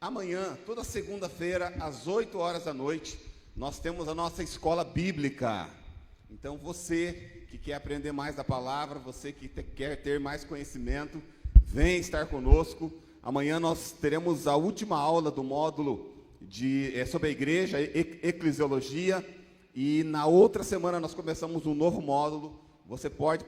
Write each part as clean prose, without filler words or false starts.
Amanhã, toda segunda-feira, às 8 horas da noite, nós temos a nossa escola bíblica. Então, você que quer aprender mais da palavra, você que quer ter mais conhecimento, vem estar conosco. Amanhã nós teremos a última aula do módulo sobre a igreja, eclesiologia, e na outra semana nós começamos um novo módulo. Você pode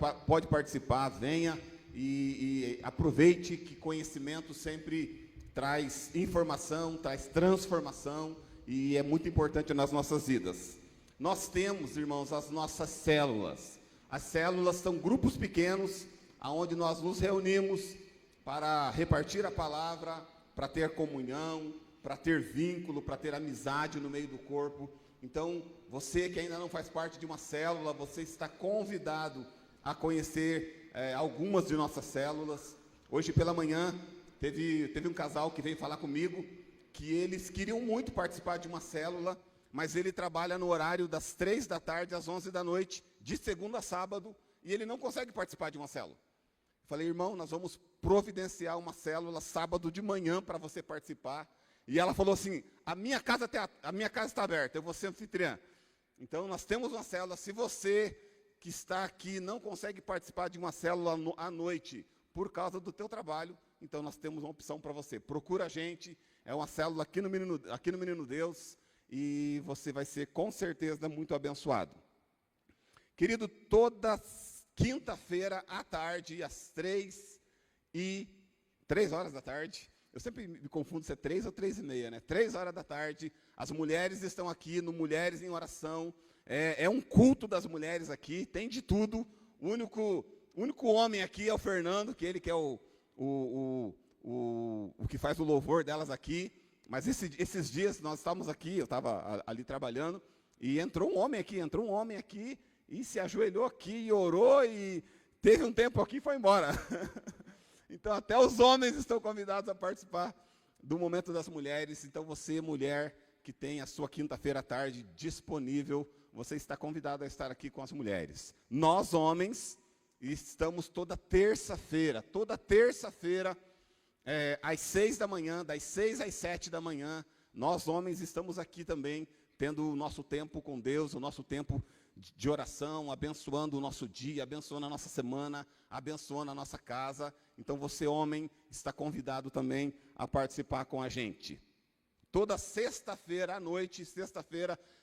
participar, venha e aproveite que conhecimento sempre traz informação, traz transformação e é muito importante nas nossas vidas. Nós temos, irmãos, as nossas células. As células são grupos pequenos, onde nós nos reunimos para repartir a palavra, para ter comunhão, para ter vínculo, para ter amizade no meio do corpo. Então, você que ainda não faz parte de uma célula, você está convidado a conhecer algumas de nossas células. Hoje pela manhã, teve um casal que veio falar comigo, que eles queriam muito participar de uma célula, mas ele trabalha no horário das 3 da tarde às 11 da noite, de segunda a sábado, e ele não consegue participar de uma célula. Falei, irmão, nós vamos providenciar uma célula sábado de manhã para você participar. E ela falou assim, a minha casa está aberta, eu vou ser anfitriã. Então, nós temos uma célula. Se você que está aqui não consegue participar de uma célula à noite por causa do teu trabalho, então nós temos uma opção para você. Procura a gente, é uma célula aqui no Menino Deus, e você vai ser com certeza muito abençoado. Querido, toda quinta-feira à tarde, às 3 horas da tarde, eu sempre me confundo se é 3 ou 3:30, né? 3 horas da tarde, as mulheres estão aqui no Mulheres em Oração, é um culto das mulheres aqui, tem de tudo. O único homem aqui é o Fernando, que ele que é o que faz o louvor delas aqui. Mas esses dias nós estávamos aqui, eu estava ali trabalhando, e entrou um homem aqui, e se ajoelhou aqui, e orou, e teve um tempo aqui e foi embora. Então, até os homens estão convidados a participar do Momento das Mulheres. Então, você, mulher, que tem a sua quinta-feira à tarde disponível, você está convidado a estar aqui com as mulheres. Nós, homens, estamos toda terça-feira, às 6 da manhã, das 6 às 7 da manhã, nós, homens, estamos aqui também, tendo o nosso tempo com Deus, o nosso tempo de oração, abençoando o nosso dia, abençoando a nossa semana, abençoando a nossa casa. Então, você, homem, está convidado também a participar com a gente. Toda sexta-feira à noite,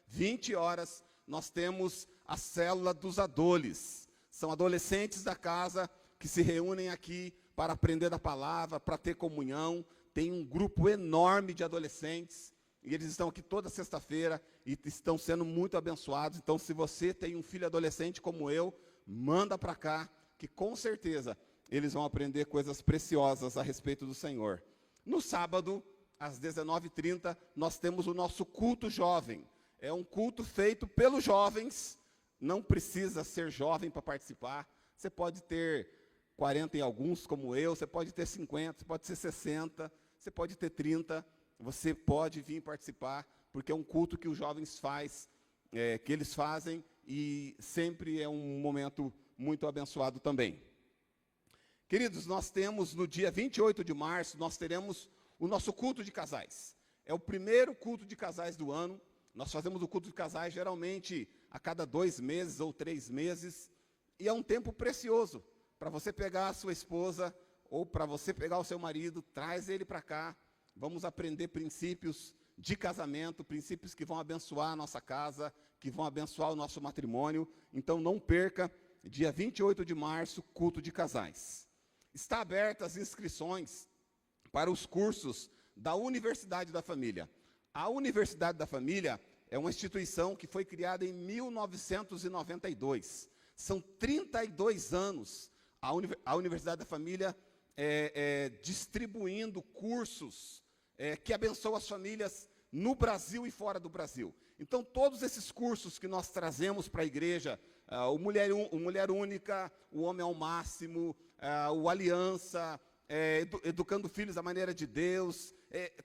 20 horas, nós temos a célula dos adoles. São adolescentes da casa que se reúnem aqui para aprender da palavra, para ter comunhão. Tem um grupo enorme de adolescentes, e eles estão aqui toda sexta-feira e estão sendo muito abençoados. Então, se você tem um filho adolescente como eu, manda para cá, que com certeza eles vão aprender coisas preciosas a respeito do Senhor. No sábado, às 19h30, nós temos o nosso culto jovem. É um culto feito pelos jovens, não precisa ser jovem para participar. Você pode ter 40 e alguns, como eu, você pode ter 50, você pode ter 60, você pode ter 30, você pode vir participar, porque é um culto que os jovens que eles fazem, e sempre é um momento muito abençoado também. Queridos, nós temos no dia 28 de março, nós teremos o nosso culto de casais. É o primeiro culto de casais do ano. Nós fazemos o culto de casais geralmente a cada 2 meses ou 3 meses, e é um tempo precioso para você pegar a sua esposa ou para você pegar o seu marido, traz ele para cá. Vamos aprender princípios de casamento, princípios que vão abençoar a nossa casa, que vão abençoar o nosso matrimônio. Então, não perca, dia 28 de março, culto de casais. Está abertas as inscrições para os cursos da Universidade da Família. A Universidade da Família é uma instituição que foi criada em 1992. São 32 anos a Universidade da Família distribuindo cursos que abençoam as famílias no Brasil e fora do Brasil. Então, todos esses cursos que nós trazemos para a igreja, o Mulher Única, o Homem ao Máximo, o Aliança, Educando Filhos à Maneira de Deus,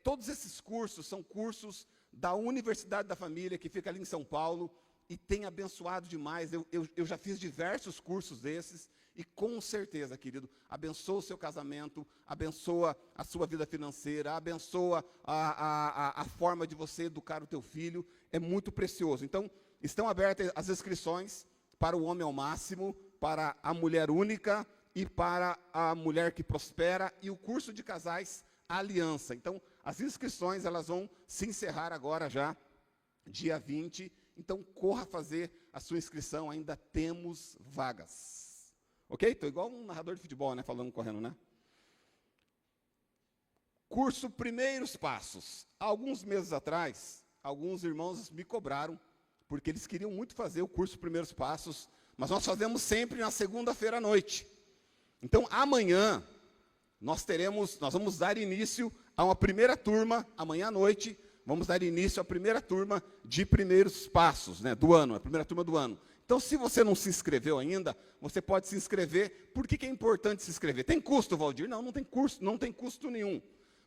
todos esses cursos são cursos da Universidade da Família, que fica ali em São Paulo, e tem abençoado demais. Eu já fiz diversos cursos desses, e com certeza, querido, abençoa o seu casamento, abençoa a sua vida financeira, abençoa a forma de você educar o teu filho, é muito precioso. Então, estão abertas as inscrições para o homem ao máximo, para a mulher única e para a mulher que prospera, e o curso de casais, a aliança. Então, as inscrições, elas vão se encerrar agora já, dia 20, então corra fazer a sua inscrição, ainda temos vagas. Ok? Estou igual um narrador de futebol, né? Falando, correndo, né? Curso Primeiros Passos. Alguns meses atrás, alguns irmãos me cobraram, porque eles queriam muito fazer o curso Primeiros Passos, mas nós fazemos sempre na segunda-feira à noite. Então, amanhã, nós vamos dar início a uma primeira turma, amanhã à noite, vamos dar início à primeira turma de Primeiros Passos, né, do ano, a primeira turma do ano. Então, se você não se inscreveu ainda, você pode se inscrever. Por que é importante se inscrever? Tem custo, Valdir? Não, não tem custo, não tem custo nenhum.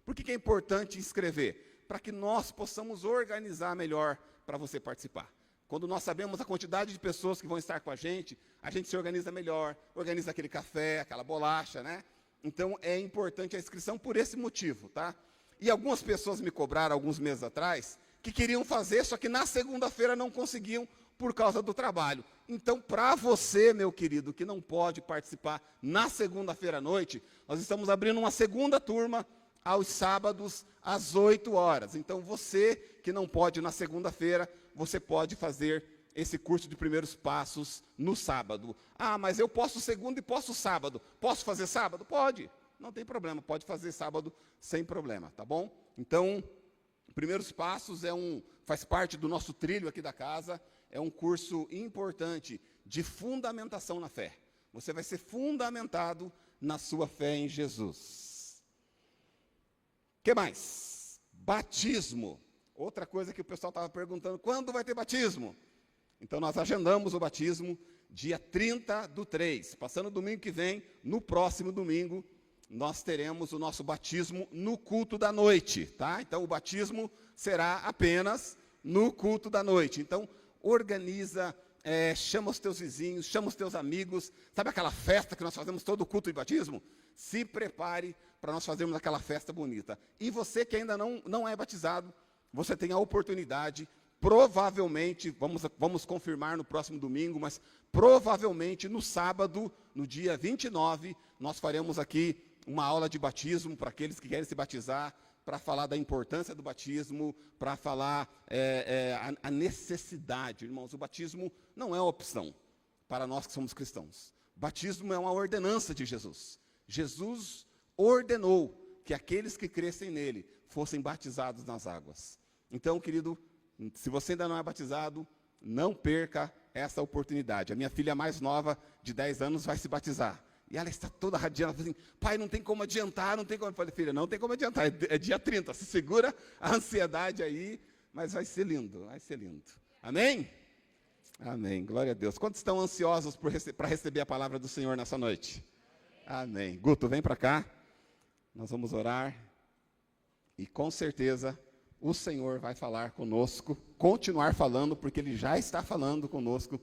Por que é importante inscrever? Para que nós possamos organizar melhor para você participar. Quando nós sabemos a quantidade de pessoas que vão estar com a gente se organiza melhor, organiza aquele café, aquela bolacha, né? Então, é importante a inscrição por esse motivo, tá? E algumas pessoas me cobraram, alguns meses atrás, que queriam fazer, só que na segunda-feira não conseguiam, por causa do trabalho. Então, para você, meu querido, que não pode participar na segunda-feira à noite, nós estamos abrindo uma segunda turma aos sábados, às 8 horas. Então, você que não pode na segunda-feira, você pode fazer esse curso de primeiros passos no sábado. Ah, mas eu posso segunda e posso sábado. Posso fazer sábado? Pode. Não tem problema, pode fazer sábado sem problema, tá bom? Então, primeiros passos faz parte do nosso trilho aqui da casa. É um curso importante de fundamentação na fé. Você vai ser fundamentado na sua fé em Jesus. O que mais? Batismo. Outra coisa que o pessoal estava perguntando, quando vai ter batismo? Então, nós agendamos o batismo dia 30/3. Passando domingo que vem, no próximo domingo, nós teremos o nosso batismo no culto da noite, tá? Então, o batismo será apenas no culto da noite. Então, organiza, chama os teus vizinhos, chama os teus amigos. Sabe aquela festa que nós fazemos todo o culto de batismo? Se prepare para nós fazermos aquela festa bonita. E você que ainda não é batizado, você tem a oportunidade, provavelmente, vamos confirmar no próximo domingo, mas provavelmente no sábado, no dia 29, nós faremos aqui uma aula de batismo para aqueles que querem se batizar, para falar da importância do batismo, para falar a necessidade. Irmãos, o batismo não é uma opção para nós que somos cristãos. Batismo é uma ordenança de Jesus. Jesus ordenou que aqueles que crescem nele fossem batizados nas águas. Então, querido, se você ainda não é batizado, não perca essa oportunidade. A minha filha mais nova, de 10 anos, vai se batizar. E ela está toda radiante, ela fala assim, pai, não tem como adiantar, não tem como. Eu falei, filha, não tem como adiantar, é dia 30, se segura a ansiedade aí, mas vai ser lindo, vai ser lindo. Amém? Amém, glória a Deus. Quantos estão ansiosos para receber a palavra do Senhor nessa noite? Amém. Guto, vem para cá, nós vamos orar, e com certeza o Senhor vai falar conosco, continuar falando, porque Ele já está falando conosco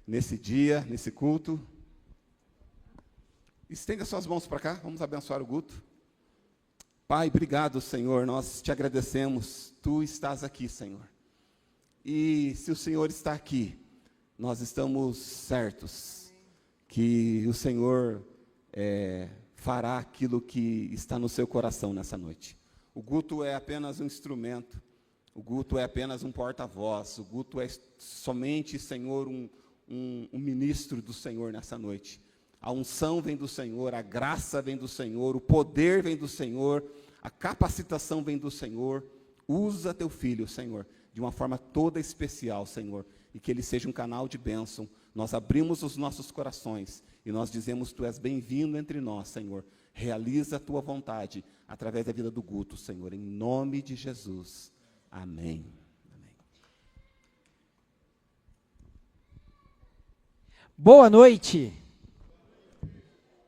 nesse dia, nesse culto. Estenda suas mãos para cá, vamos abençoar o Guto. Pai, obrigado, Senhor, nós te agradecemos, Tu estás aqui, Senhor. E se o Senhor está aqui, nós estamos certos que o Senhor fará aquilo que está no seu coração nessa noite. O Guto é apenas um instrumento, o Guto é apenas um porta-voz, o Guto é somente, Senhor, um ministro do Senhor nessa noite. A unção vem do Senhor, a graça vem do Senhor, o poder vem do Senhor, a capacitação vem do Senhor. Usa teu filho, Senhor, de uma forma toda especial, Senhor, e que ele seja um canal de bênção. Nós abrimos os nossos corações e nós dizemos, Tu és bem-vindo entre nós, Senhor. Realiza a Tua vontade através da vida do Guto, Senhor, em nome de Jesus. Amém. Amém. Boa noite.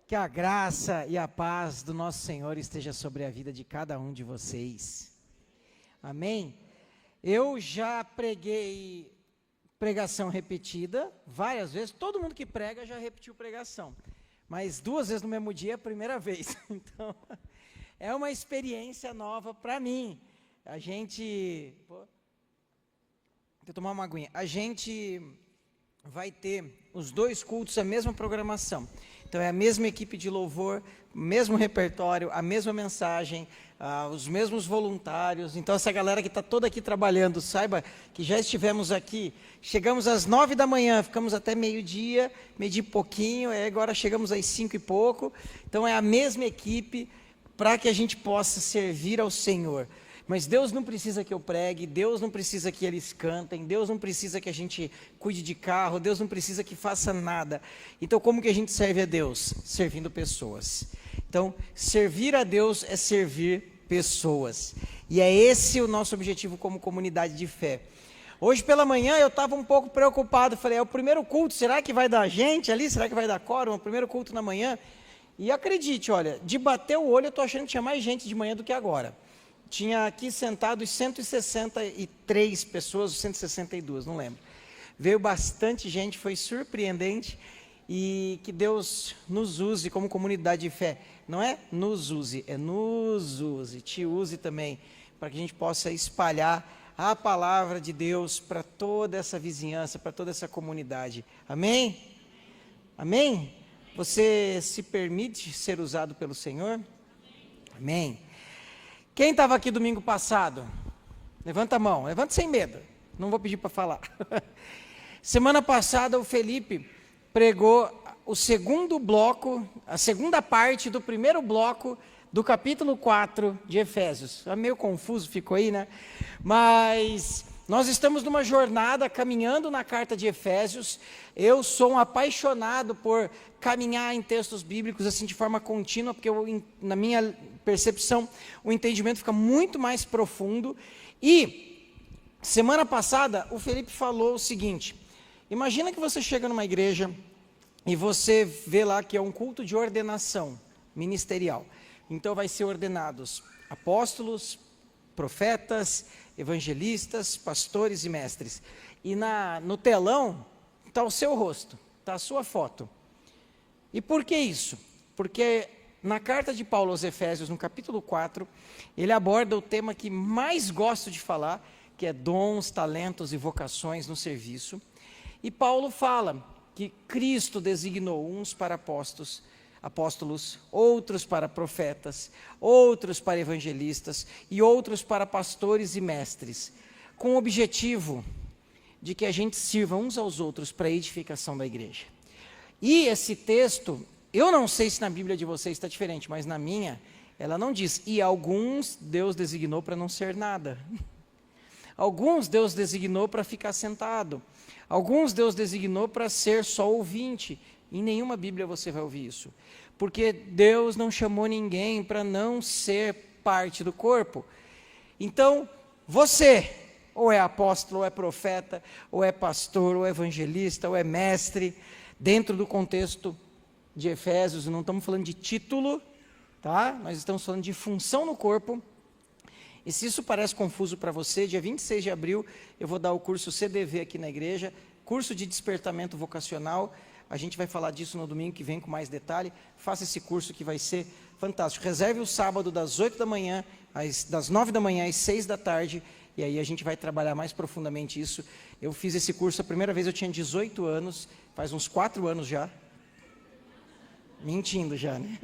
Que a graça e a paz do nosso Senhor esteja sobre a vida de cada um de vocês. Amém? Eu já preguei pregação repetida, várias vezes. Todo mundo que prega já repetiu pregação. Mas 2 vezes no mesmo dia é a primeira vez. Então, é uma experiência nova para mim. A gente... Deixa eu tomar uma aguinha. A gente vai ter os 2 cultos, a mesma programação. Então, é a mesma equipe de louvor, mesmo repertório, a mesma mensagem, os mesmos voluntários. Então, essa galera que está toda aqui trabalhando, saiba que já estivemos aqui. Chegamos às 9 da manhã, ficamos até meio-dia e pouquinho, agora chegamos às 5 e pouco. Então, é a mesma equipe para que a gente possa servir ao Senhor. Mas Deus não precisa que eu pregue, Deus não precisa que eles cantem, Deus não precisa que a gente cuide de carro, Deus não precisa que faça nada. Então, como que a gente serve a Deus? Servindo pessoas. Então, servir a Deus é servir pessoas. E é esse o nosso objetivo como comunidade de fé. Hoje pela manhã eu estava um pouco preocupado, falei, é o primeiro culto, será que vai dar gente ali? Será que vai dar quórum? O primeiro culto na manhã? E acredite, olha, de bater o olho eu estou achando que tinha mais gente de manhã do que agora. Tinha aqui sentados 163 pessoas, 162, não lembro. Veio bastante gente, foi surpreendente, e que Deus nos use como comunidade de fé. Não é nos use, é nos use, te use também, para que a gente possa espalhar a palavra de Deus para toda essa vizinhança, para toda essa comunidade. Amém? Amém? Você se permite ser usado pelo Senhor? Amém. Quem estava aqui domingo passado? Levanta a mão, levanta sem medo, não vou pedir para falar. Semana passada o Felipe pregou o segundo bloco, a segunda parte do primeiro bloco do capítulo 4 de Efésios. É meio confuso, ficou aí, né? Mas nós estamos numa jornada caminhando na carta de Efésios. Eu sou um apaixonado por caminhar em textos bíblicos assim de forma contínua, porque na minha percepção o entendimento fica muito mais profundo. E semana passada o Felipe falou o seguinte: imagina que você chega numa igreja e você vê lá que é um culto de ordenação ministerial. Então vai ser ordenados apóstolos, profetas, evangelistas, pastores e mestres. E no telão está o seu rosto, está a sua foto. E por que isso? Porque na carta de Paulo aos Efésios, no capítulo 4, ele aborda o tema que mais gosto de falar, que é dons, talentos e vocações no serviço. E Paulo fala que Cristo designou uns para apóstolos, outros para profetas, outros para evangelistas e outros para pastores e mestres, com o objetivo de que a gente sirva uns aos outros para a edificação da igreja. E esse texto, eu não sei se na Bíblia de vocês está diferente, mas na minha, ela não diz, e alguns Deus designou para não ser nada. Alguns Deus designou para ficar sentado. Alguns Deus designou para ser só ouvinte. Em nenhuma Bíblia você vai ouvir isso. Porque Deus não chamou ninguém para não ser parte do corpo. Então, você, ou é apóstolo, ou é profeta, ou é pastor, ou é evangelista, ou é mestre, dentro do contexto de Efésios, não estamos falando de título, tá? Nós estamos falando de função no corpo. E se isso parece confuso para você, dia 26 de abril, eu vou dar o curso CDV aqui na igreja, curso de despertamento vocacional. A gente vai falar disso no domingo que vem com mais detalhe. Faça esse curso que vai ser fantástico. Reserve o sábado das 8 da manhã, das 9 da manhã às 6 da tarde, e aí a gente vai trabalhar mais profundamente isso. Eu fiz esse curso a primeira vez, eu tinha 18 anos, faz uns 4 anos já. Mentindo já, né?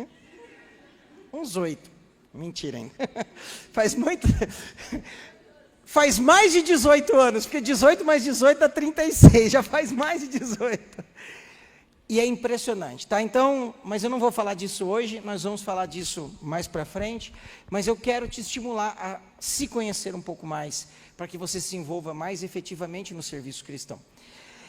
Uns 8. Mentira ainda. Faz mais de 18 anos, porque 18 mais 18 dá 36, já faz mais de 18. E é impressionante, tá? Então, mas eu não vou falar disso hoje, nós vamos falar disso mais para frente, mas eu quero te estimular a se conhecer um pouco mais, para que você se envolva mais efetivamente no serviço cristão.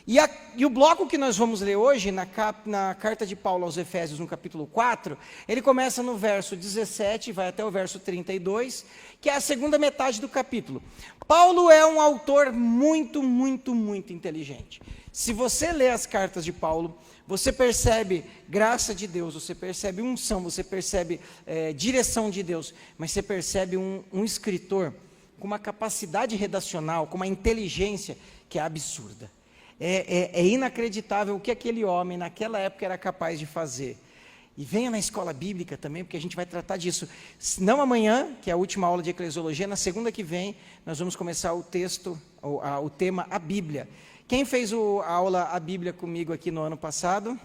E o bloco que nós vamos ler hoje, na carta de Paulo aos Efésios, no capítulo 4, ele começa no verso 17, vai até o verso 32, que é a segunda metade do capítulo. Paulo é um autor muito, muito, muito inteligente. Se você lê as cartas de Paulo, você percebe graça de Deus, você percebe unção, você percebe direção de Deus, mas você percebe um escritor com uma capacidade redacional, com uma inteligência que é absurda. É inacreditável o que aquele homem naquela época era capaz de fazer. E venha na escola bíblica também, porque a gente vai tratar disso. Não amanhã, que é a última aula de eclesiologia, na segunda que vem, nós vamos começar o texto, o tema, a Bíblia. Quem fez a aula A Bíblia comigo aqui no ano passado?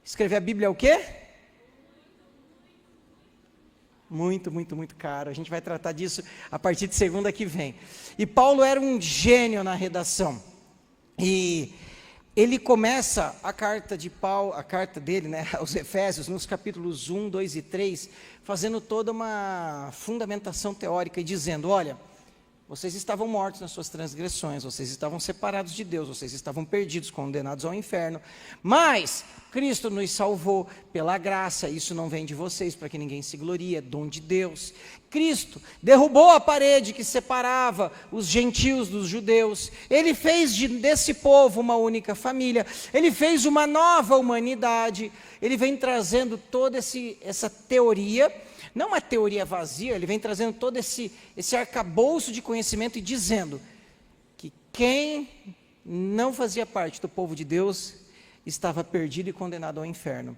Escrever a Bíblia é o quê? Muito, muito, muito caro. A gente vai tratar disso a partir de segunda que vem. E Paulo era um gênio na redação. E ele começa a carta de Paulo, a carta dele, né, aos Efésios, nos capítulos 1, 2 e 3, fazendo toda uma fundamentação teórica e dizendo, olha, vocês estavam mortos nas suas transgressões, vocês estavam separados de Deus, vocês estavam perdidos, condenados ao inferno, mas Cristo nos salvou pela graça, isso não vem de vocês, para que ninguém se glorie, é dom de Deus. Cristo derrubou a parede que separava os gentios dos judeus, Ele fez desse povo uma única família, Ele fez uma nova humanidade, Ele vem trazendo toda essa teoria, não uma teoria vazia, Ele vem trazendo todo esse arcabouço de conhecimento e dizendo que quem não fazia parte do povo de Deus estava perdido e condenado ao inferno.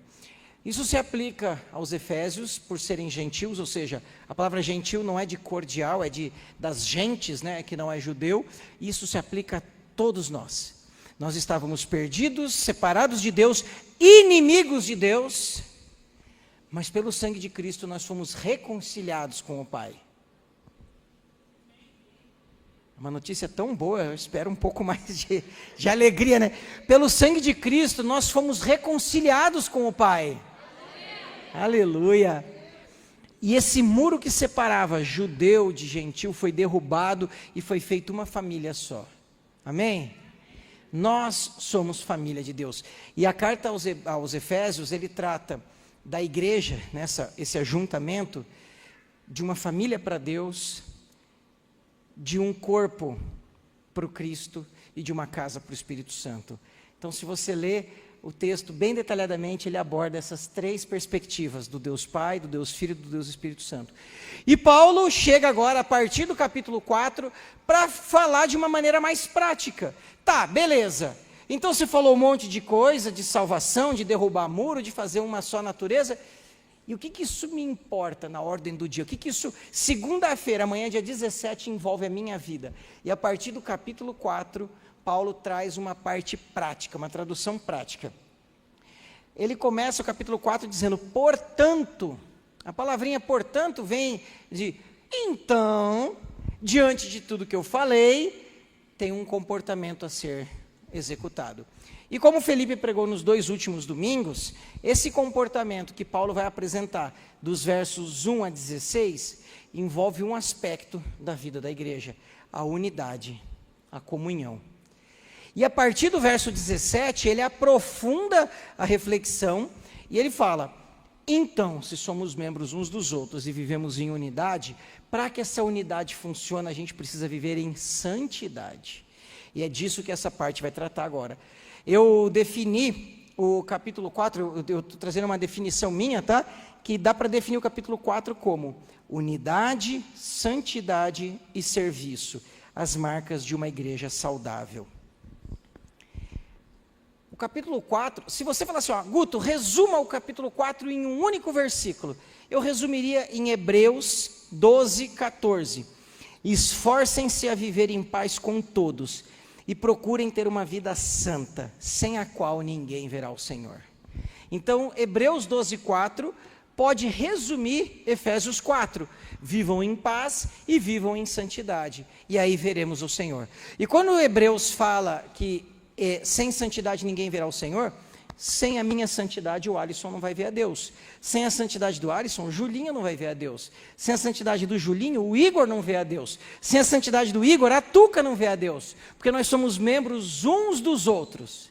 Isso se aplica aos Efésios, por serem gentios, ou seja, a palavra gentil não é de cordial, é das gentes, né, que não é judeu. Isso se aplica a todos nós. Nós estávamos perdidos, separados de Deus, inimigos de Deus, mas pelo sangue de Cristo nós fomos reconciliados com o Pai. Uma notícia tão boa, eu espero um pouco mais de alegria, né? Pelo sangue de Cristo nós fomos reconciliados com o Pai. Aleluia! E esse muro que separava judeu de gentil foi derrubado e foi feita uma família só. Amém? Nós somos família de Deus. E a carta aos Efésios, ele trata da igreja, esse ajuntamento, de uma família para Deus, de um corpo para o Cristo e de uma casa para o Espírito Santo. Então, se você ler o texto bem detalhadamente, ele aborda essas três perspectivas, do Deus Pai, do Deus Filho e do Deus Espírito Santo. E Paulo chega agora, a partir do capítulo 4, para falar de uma maneira mais prática. Tá, beleza. Então você falou um monte de coisa, de salvação, de derrubar muro, de fazer uma só natureza. E o que isso me importa na ordem do dia? O que isso, segunda-feira, amanhã, dia 17, envolve a minha vida? E a partir do capítulo 4, Paulo traz uma parte prática, uma tradução prática. Ele começa o capítulo 4 dizendo, portanto, a palavrinha portanto vem de, então, diante de tudo que eu falei, tem um comportamento a ser executado. E como Felipe pregou nos 2 últimos domingos, esse comportamento que Paulo vai apresentar dos versos 1 a 16, envolve um aspecto da vida da igreja, a unidade, a comunhão. E a partir do verso 17, ele aprofunda a reflexão e ele fala, então, se somos membros uns dos outros e vivemos em unidade, para que essa unidade funcione, a gente precisa viver em santidade. E é disso que essa parte vai tratar agora. Eu defini o capítulo 4, eu estou trazendo uma definição minha, tá? Que dá para definir o capítulo 4 como unidade, santidade e serviço, as marcas de uma igreja saudável. O capítulo 4, se você falar assim, ó, Guto, resuma o capítulo 4 em um único versículo, eu resumiria em Hebreus 12, 14. Esforcem-se a viver em paz com todos e procurem ter uma vida santa, sem a qual ninguém verá o Senhor. Então, Hebreus 12, 4 pode resumir Efésios 4. Vivam em paz e vivam em santidade, e aí veremos o Senhor. E quando Hebreus fala que sem santidade ninguém verá o Senhor, sem a minha santidade o Alisson não vai ver a Deus. Sem a santidade do Alisson, o Julinho não vai ver a Deus. Sem a santidade do Julinho, o Igor não vê a Deus. Sem a santidade do Igor, a Tuca não vê a Deus. Porque nós somos membros uns dos outros.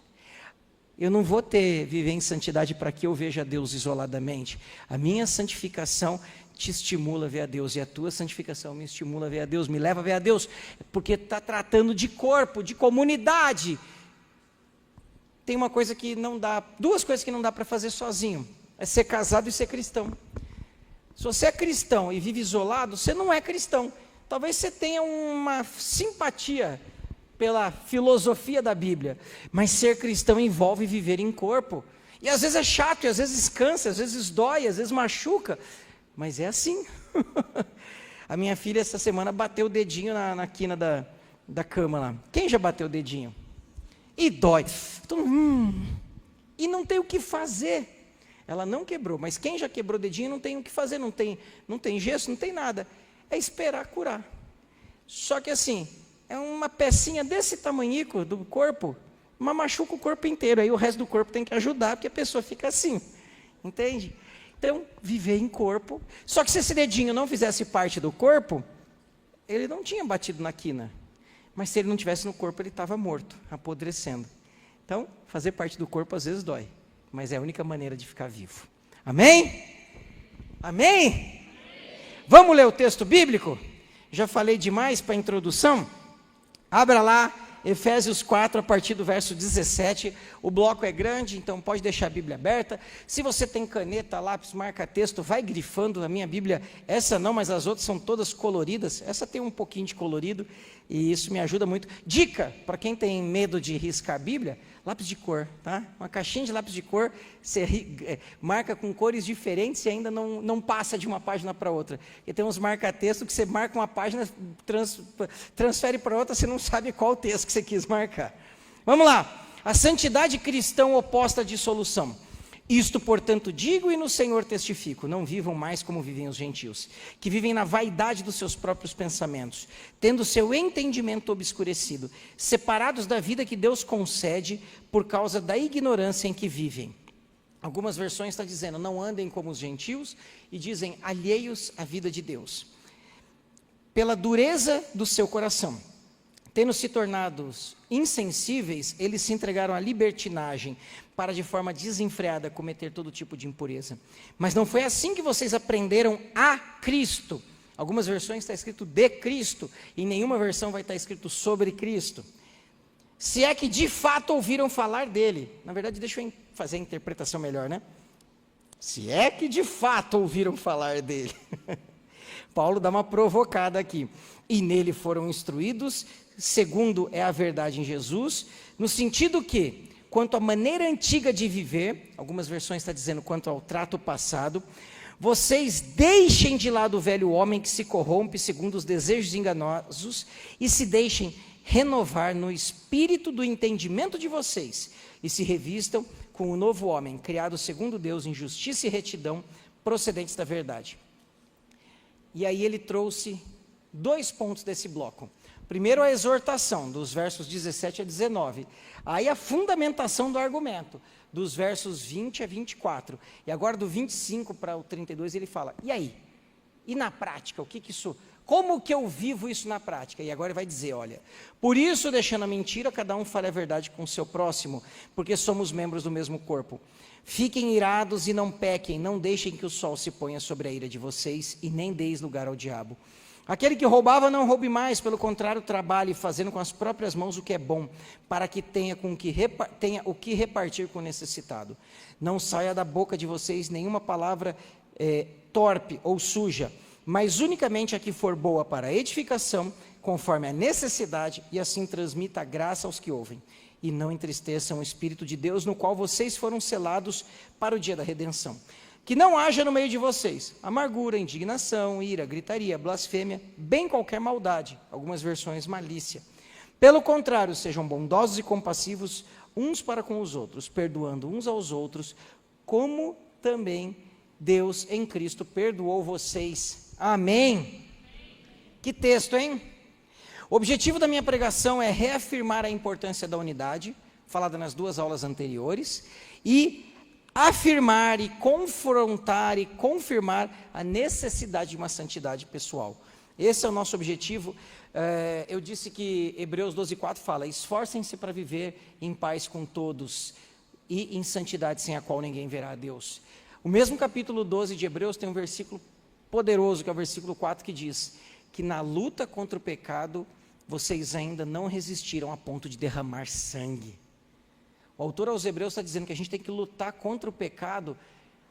Eu não vou viver em santidade para que eu veja a Deus isoladamente. A minha santificação te estimula a ver a Deus, e a tua santificação me estimula a ver a Deus, me leva a ver a Deus, porque está tratando de corpo, de comunidade. Tem uma coisa que não dá, duas coisas que não dá para fazer sozinho, é ser casado e ser cristão. Se você é cristão e vive isolado, você não é cristão. Talvez você tenha uma simpatia pela filosofia da Bíblia, mas ser cristão envolve viver em corpo. E às vezes é chato, e às vezes cansa, às vezes dói, às vezes machuca, mas é assim. A minha filha essa semana bateu o dedinho na quina da cama lá. Quem já bateu o dedinho? E dói. Então, e não tem o que fazer. Ela não quebrou, mas quem já quebrou o dedinho não tem o que fazer, não tem gesso, não tem nada. É esperar curar. Só que assim, é uma pecinha desse tamanhico do corpo, mas machuca o corpo inteiro. Aí o resto do corpo tem que ajudar, porque a pessoa fica assim. Entende? Então, viver em corpo. Só que se esse dedinho não fizesse parte do corpo, ele não tinha batido na quina. Mas se ele não tivesse no corpo, ele estava morto, apodrecendo. Então, fazer parte do corpo às vezes dói, mas é a única maneira de ficar vivo. Amém? Amém? Vamos ler o texto bíblico? Já falei demais para a introdução? Abra lá, Efésios 4, a partir do verso 17. O bloco é grande, então pode deixar a Bíblia aberta. Se você tem caneta, lápis, marca-texto, vai grifando. A minha Bíblia, essa não, mas as outras são todas coloridas. Essa tem um pouquinho de colorido e isso me ajuda muito. Dica, para quem tem medo de riscar a Bíblia, lápis de cor, tá? Uma caixinha de lápis de cor, você marca com cores diferentes e ainda não passa de uma página para outra. E tem uns marca-texto que você marca uma página, transfere para outra, você não sabe qual texto que você quis marcar. Vamos lá. A santidade cristã oposta à dissolução. Isto, portanto, digo e no Senhor testifico, não vivam mais como vivem os gentios, que vivem na vaidade dos seus próprios pensamentos, tendo seu entendimento obscurecido, separados da vida que Deus concede por causa da ignorância em que vivem. Algumas versões estão dizendo, não andem como os gentios, e dizem, alheios à vida de Deus. Pela dureza do seu coração, tendo se tornados insensíveis, eles se entregaram à libertinagem, para de forma desenfreada cometer todo tipo de impureza. Mas não foi assim que vocês aprenderam a Cristo. Algumas versões está escrito de Cristo, e em nenhuma versão vai estar escrito sobre Cristo. Se é que de fato ouviram falar dele. Na verdade, deixa eu fazer a interpretação melhor, né? Se é que de fato ouviram falar dele. Paulo dá uma provocada aqui. E nele foram instruídos, segundo é a verdade em Jesus, no sentido que, quanto à maneira antiga de viver, algumas versões estão dizendo quanto ao trato passado, vocês deixem de lado o velho homem que se corrompe segundo os desejos enganosos e se deixem renovar no espírito do entendimento de vocês e se revistam com o novo homem, criado segundo Deus em justiça e retidão, procedentes da verdade. E aí ele trouxe 2 pontos desse bloco. Primeiro a exortação, dos versos 17 a 19. Aí a fundamentação do argumento, dos versos 20 a 24. E agora do 25 para o 32 ele fala, e aí? E na prática, como que eu vivo isso na prática? E agora ele vai dizer, olha, por isso deixando a mentira, cada um fale a verdade com o seu próximo, porque somos membros do mesmo corpo. Fiquem irados e não pequem, não deixem que o sol se ponha sobre a ira de vocês e nem deis lugar ao diabo. Aquele que roubava não roube mais, pelo contrário, trabalhe fazendo com as próprias mãos o que é bom, para que tenha o que repartir com o necessitado. Não saia da boca de vocês nenhuma palavra torpe ou suja, mas unicamente a que for boa para a edificação, conforme a necessidade, e assim transmita a graça aos que ouvem. E não entristeçam o Espírito de Deus, no qual vocês foram selados para o dia da redenção. Que não haja no meio de vocês amargura, indignação, ira, gritaria, blasfêmia, bem qualquer maldade, algumas versões malícia. Pelo contrário, sejam bondosos e compassivos uns para com os outros, perdoando uns aos outros, como também Deus em Cristo perdoou vocês. Amém. Que texto, hein? O objetivo da minha pregação é reafirmar a importância da unidade, falada nas 2 aulas anteriores, e afirmar e confrontar e confirmar a necessidade de uma santidade pessoal. Esse é o nosso objetivo. Eu disse que Hebreus 12:4 fala, esforcem-se para viver em paz com todos e em santidade sem a qual ninguém verá a Deus. O mesmo capítulo 12 de Hebreus tem um versículo poderoso, que é o versículo 4, que diz que na luta contra o pecado, vocês ainda não resistiram a ponto de derramar sangue. O autor aos Hebreus está dizendo que a gente tem que lutar contra o pecado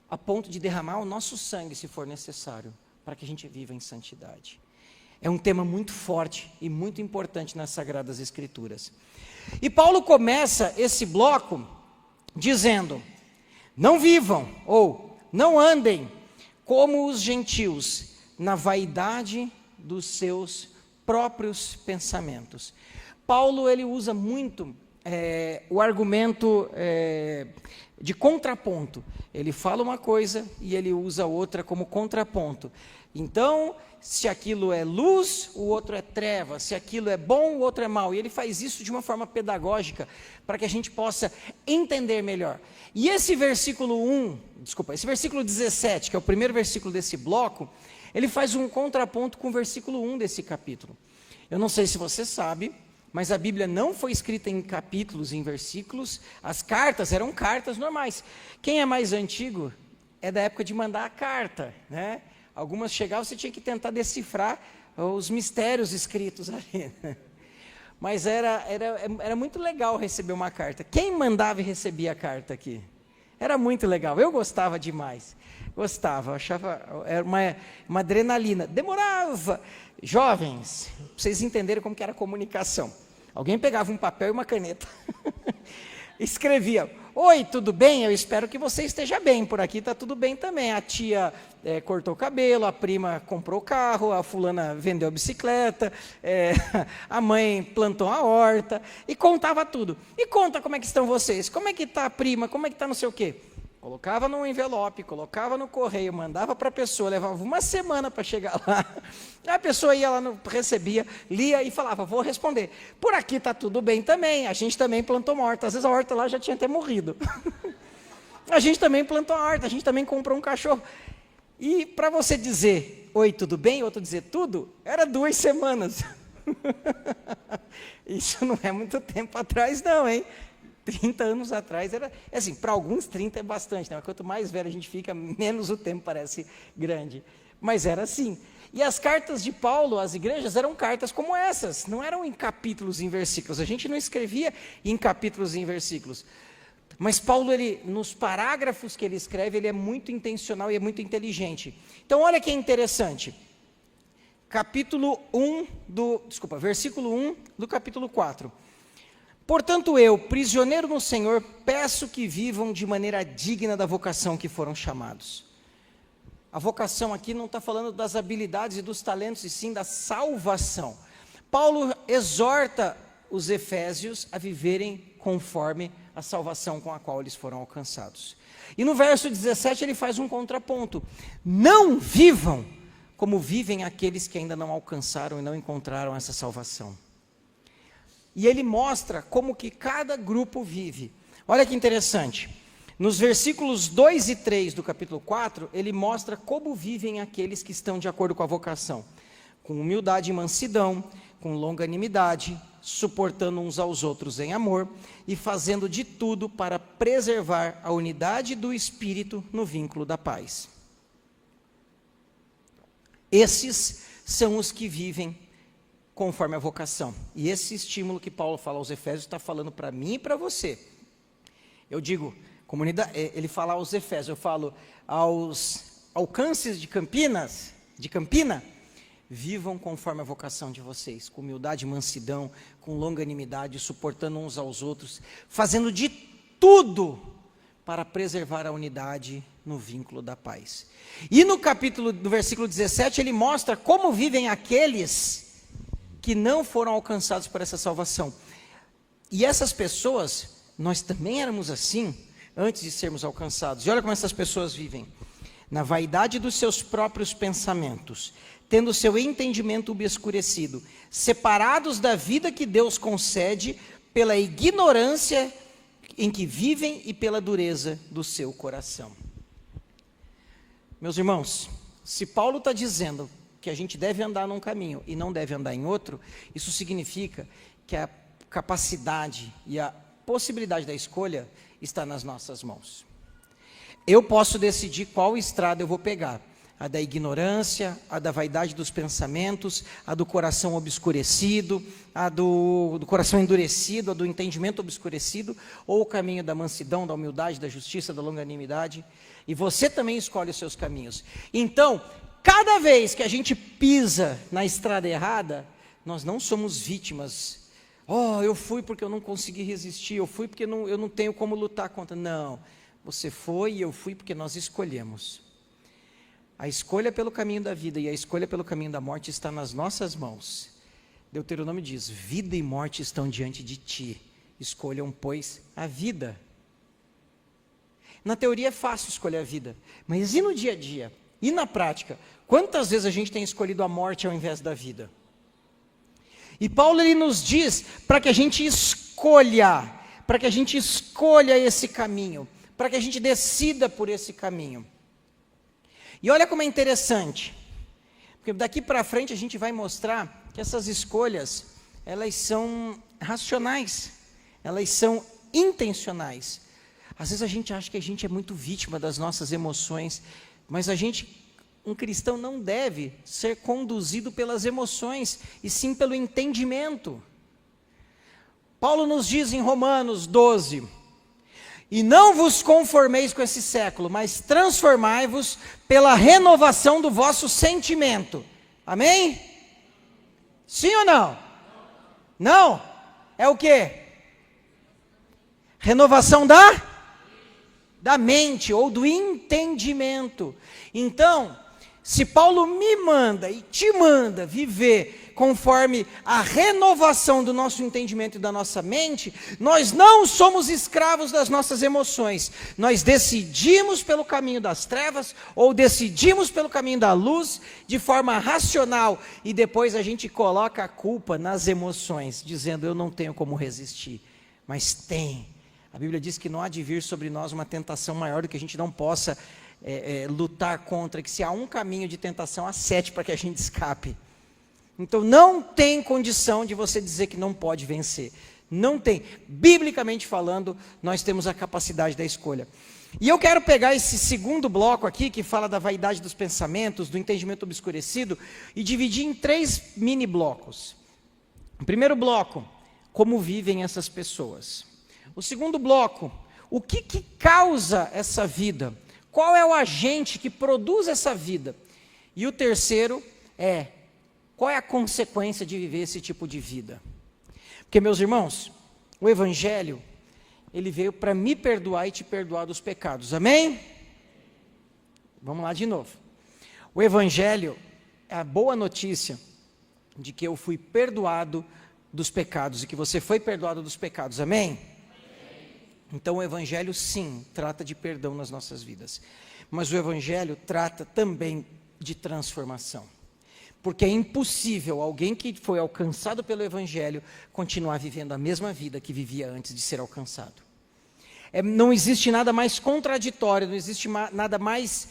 a ponto de derramar o nosso sangue, se for necessário, para que a gente viva em santidade. É um tema muito forte e muito importante nas Sagradas Escrituras. E Paulo começa esse bloco dizendo: não vivam ou não andem como os gentios, na vaidade dos seus próprios pensamentos. Paulo, ele usa muito o argumento de contraponto. Ele fala uma coisa e ele usa outra como contraponto. Então, se aquilo é luz, o outro é treva. Se aquilo é bom, o outro é mal. E ele faz isso de uma forma pedagógica, para que a gente possa entender melhor. E esse versículo 17, que é o primeiro versículo desse bloco, ele faz um contraponto com o versículo 1 desse capítulo. Eu não sei se você sabe, mas a Bíblia não foi escrita em capítulos, em versículos. As cartas eram cartas normais. Quem é mais antigo é da época de mandar a carta, né? Algumas chegavam, você tinha que tentar decifrar os mistérios escritos ali. Mas era muito legal receber uma carta. Quem mandava e recebia a carta aqui? Era muito legal, eu gostava demais. Gostava, achava, era uma adrenalina. Demorava. Jovens, pra vocês entenderem como que era a comunicação. Alguém pegava um papel e uma caneta, escrevia: oi, tudo bem? Eu espero que você esteja bem, por aqui está tudo bem também. A tia cortou o cabelo, a prima comprou o carro, a fulana vendeu a bicicleta, a mãe plantou a horta, e contava tudo. E conta como é que estão vocês, como é que está a prima, como é que está não sei o quê. Colocava num envelope, colocava no correio, mandava para a pessoa, levava uma semana para chegar lá. A pessoa ia lá, recebia, lia e falava: vou responder. Por aqui está tudo bem também, a gente também plantou uma horta. Às vezes a horta lá já tinha até morrido. A gente também plantou a horta, a gente também comprou um cachorro. E para você dizer oi, tudo bem, outro dizer tudo, era 2 semanas. Isso não é muito tempo atrás não, hein? 30 anos atrás era, assim, para alguns 30 é bastante, né? Quanto mais velho a gente fica, menos o tempo parece grande. Mas era assim. E as cartas de Paulo às igrejas eram cartas como essas, não eram em capítulos, em versículos. A gente não escrevia em capítulos e em versículos. Mas Paulo, nos parágrafos que ele escreve, ele é muito intencional e é muito inteligente. Então, olha que interessante. Versículo 1 do capítulo 4. Portanto eu, prisioneiro no Senhor, peço que vivam de maneira digna da vocação que foram chamados. A vocação aqui não está falando das habilidades e dos talentos, e sim da salvação. Paulo exorta os efésios a viverem conforme a salvação com a qual eles foram alcançados. E no verso 17 ele faz um contraponto: não vivam como vivem aqueles que ainda não alcançaram e não encontraram essa salvação. E ele mostra como que cada grupo vive. Olha que interessante. Nos versículos 2 e 3 do capítulo 4, ele mostra como vivem aqueles que estão de acordo com a vocação. Com humildade e mansidão, com longanimidade, suportando uns aos outros em amor e fazendo de tudo para preservar a unidade do Espírito no vínculo da paz. Esses são os que vivem conforme a vocação. E esse estímulo que Paulo fala aos Efésios está falando para mim e para você. Eu digo, comunidade, ele fala aos Efésios, eu falo aos alcances de Campina, vivam conforme a vocação de vocês, com humildade e mansidão, com longanimidade, suportando uns aos outros, fazendo de tudo para preservar a unidade no vínculo da paz. E no versículo 17, ele mostra como vivem aqueles que não foram alcançados por essa salvação. E essas pessoas, nós também éramos assim, antes de sermos alcançados. E olha como essas pessoas vivem: na vaidade dos seus próprios pensamentos, tendo seu entendimento obscurecido, separados da vida que Deus concede, pela ignorância em que vivem e pela dureza do seu coração. Meus irmãos, se Paulo está dizendo que a gente deve andar num caminho e não deve andar em outro, isso significa que a capacidade e a possibilidade da escolha está nas nossas mãos. Eu posso decidir qual estrada eu vou pegar: a da ignorância, a da vaidade dos pensamentos, a do coração obscurecido, a do coração endurecido, a do entendimento obscurecido, ou o caminho da mansidão, da humildade, da justiça, da longanimidade. E você também escolhe os seus caminhos. Então, cada vez que a gente pisa na estrada errada, nós não somos vítimas. Oh, eu fui porque eu não consegui resistir, eu fui porque eu não tenho como lutar contra. Não, você foi e eu fui porque nós escolhemos. A escolha pelo caminho da vida e a escolha pelo caminho da morte está nas nossas mãos. Deuteronômio diz: vida e morte estão diante de ti, escolham, pois, a vida. Na teoria é fácil escolher a vida, mas e no dia a dia? E na prática? Quantas vezes a gente tem escolhido a morte ao invés da vida? E Paulo ele nos diz para que a gente escolha esse caminho, para que a gente decida por esse caminho. E olha como é interessante, porque daqui para frente a gente vai mostrar que essas escolhas, elas são racionais, elas são intencionais. Às vezes a gente acha que a gente é muito vítima das nossas emoções, mas um cristão não deve ser conduzido pelas emoções, e sim pelo entendimento. Paulo nos diz em Romanos 12, e não vos conformeis com esse século, mas transformai-vos pela renovação do vosso sentimento. Amém? Sim ou não? Não? É o quê? Renovação da mente, ou do entendimento. Então, se Paulo me manda e te manda viver conforme a renovação do nosso entendimento e da nossa mente, nós não somos escravos das nossas emoções. Nós decidimos pelo caminho das trevas ou decidimos pelo caminho da luz de forma racional, e depois a gente coloca a culpa nas emoções, dizendo: eu não tenho como resistir. Mas tem. A Bíblia diz que não há de vir sobre nós uma tentação maior do que a gente não possa lutar contra, que se há um caminho de tentação, há 7 para que a gente escape. Então não tem condição de você dizer que não pode vencer. Não tem. Biblicamente falando, nós temos a capacidade da escolha. E eu quero pegar esse segundo bloco aqui, que fala da vaidade dos pensamentos, do entendimento obscurecido, e dividir em 3 mini blocos. O primeiro bloco, como vivem essas pessoas. O segundo bloco, o que causa essa vida? Qual é o agente que produz essa vida? E o terceiro qual é a consequência de viver esse tipo de vida? Porque, meus irmãos, o Evangelho, ele veio para me perdoar e te perdoar dos pecados, amém? Vamos lá de novo. O Evangelho é a boa notícia de que eu fui perdoado dos pecados e que você foi perdoado dos pecados, amém? Então o Evangelho sim, trata de perdão nas nossas vidas, mas o Evangelho trata também de transformação, porque é impossível alguém que foi alcançado pelo Evangelho continuar vivendo a mesma vida que vivia antes de ser alcançado. Não existe nada mais contraditório, não existe nada mais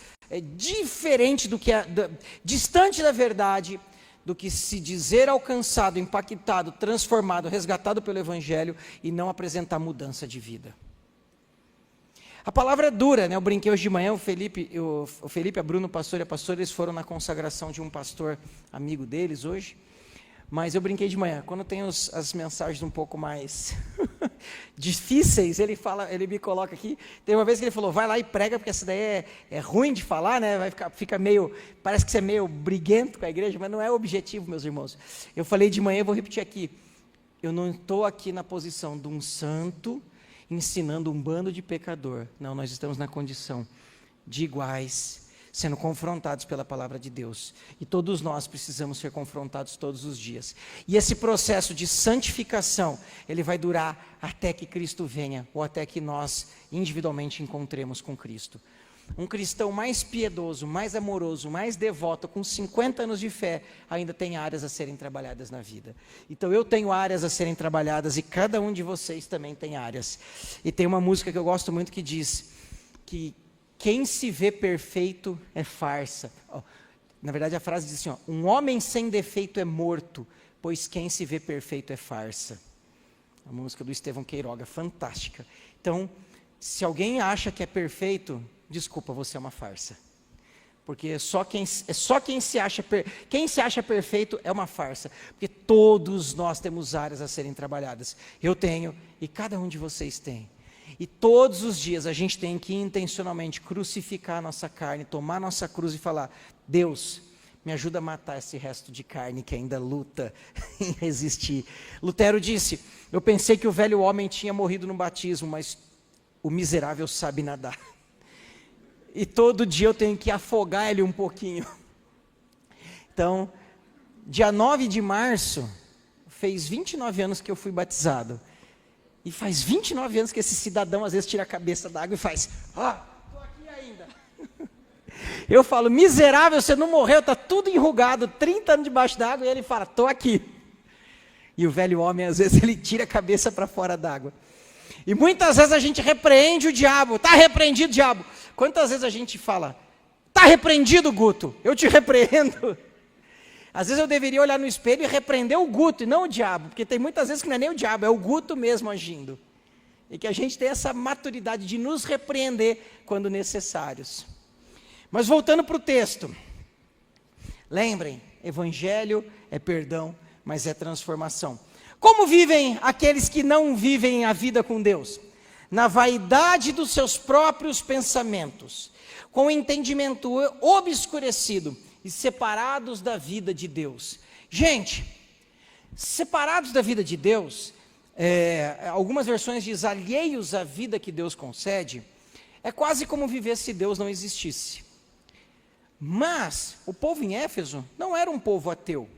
diferente do que distante da verdade, do que se dizer alcançado, impactado, transformado, resgatado pelo Evangelho e não apresentar mudança de vida. A palavra é dura, né? Eu brinquei hoje de manhã, o Felipe, a Bruno, o pastor e a pastora, eles foram na consagração de um pastor amigo deles hoje, mas eu brinquei de manhã, quando tem as mensagens um pouco mais difíceis, ele me coloca aqui, tem uma vez que ele falou: vai lá e prega, porque essa daí é ruim de falar, né? Fica meio, parece que você é meio briguento com a igreja, mas não é o objetivo, meus irmãos. Eu falei de manhã, eu vou repetir aqui, eu não estou aqui na posição de um santo, ensinando um bando de pecador. Não, nós estamos na condição de iguais, sendo confrontados pela palavra de Deus. E todos nós precisamos ser confrontados todos os dias. E esse processo de santificação, ele vai durar até que Cristo venha, ou até que nós individualmente encontremos com Cristo. Um cristão mais piedoso, mais amoroso, mais devoto, com 50 anos de fé, ainda tem áreas a serem trabalhadas na vida. Então eu tenho áreas a serem trabalhadas e cada um de vocês também tem áreas. E tem uma música que eu gosto muito que diz que quem se vê perfeito é farsa. Na verdade a frase diz assim, um homem sem defeito é morto, pois quem se vê perfeito é farsa. A música do Estevão Queiroga, fantástica. Então, se alguém acha que é perfeito, desculpa, você é uma farsa. Porque quem se acha perfeito é uma farsa. Porque todos nós temos áreas a serem trabalhadas. Eu tenho e cada um de vocês tem. E todos os dias a gente tem que intencionalmente crucificar a nossa carne, tomar a nossa cruz e falar: Deus, Me ajuda a matar esse resto de carne que ainda luta em resistir. Lutero disse: eu pensei que o velho homem tinha morrido no batismo, mas o miserável sabe nadar. E todo dia eu tenho que afogar ele um pouquinho. Então, dia 9 de março, fez 29 anos que eu fui batizado. E faz 29 anos que esse cidadão às vezes tira a cabeça da água e faz: estou aqui ainda. Eu falo: miserável, você não morreu, está tudo enrugado, 30 anos debaixo d'água, e ele fala: estou aqui. E o velho homem, às vezes, ele tira a cabeça para fora d'água. E muitas vezes a gente repreende o diabo: está repreendido, diabo. Quantas vezes a gente fala: está repreendido, Guto, eu te repreendo. Às vezes eu deveria olhar no espelho e repreender o Guto, e não o diabo, porque tem muitas vezes que não é nem o diabo, é o Guto mesmo agindo. E que a gente tem essa maturidade de nos repreender quando necessários. Mas voltando para o texto, lembrem, evangelho é perdão, mas é transformação. Como vivem aqueles que não vivem a vida com Deus? Na vaidade dos seus próprios pensamentos, com o entendimento obscurecido e separados da vida de Deus. Gente, separados da vida de Deus, algumas versões diz alheios à vida que Deus concede, é quase como viver se Deus não existisse. Mas o povo em Éfeso não era um povo ateu.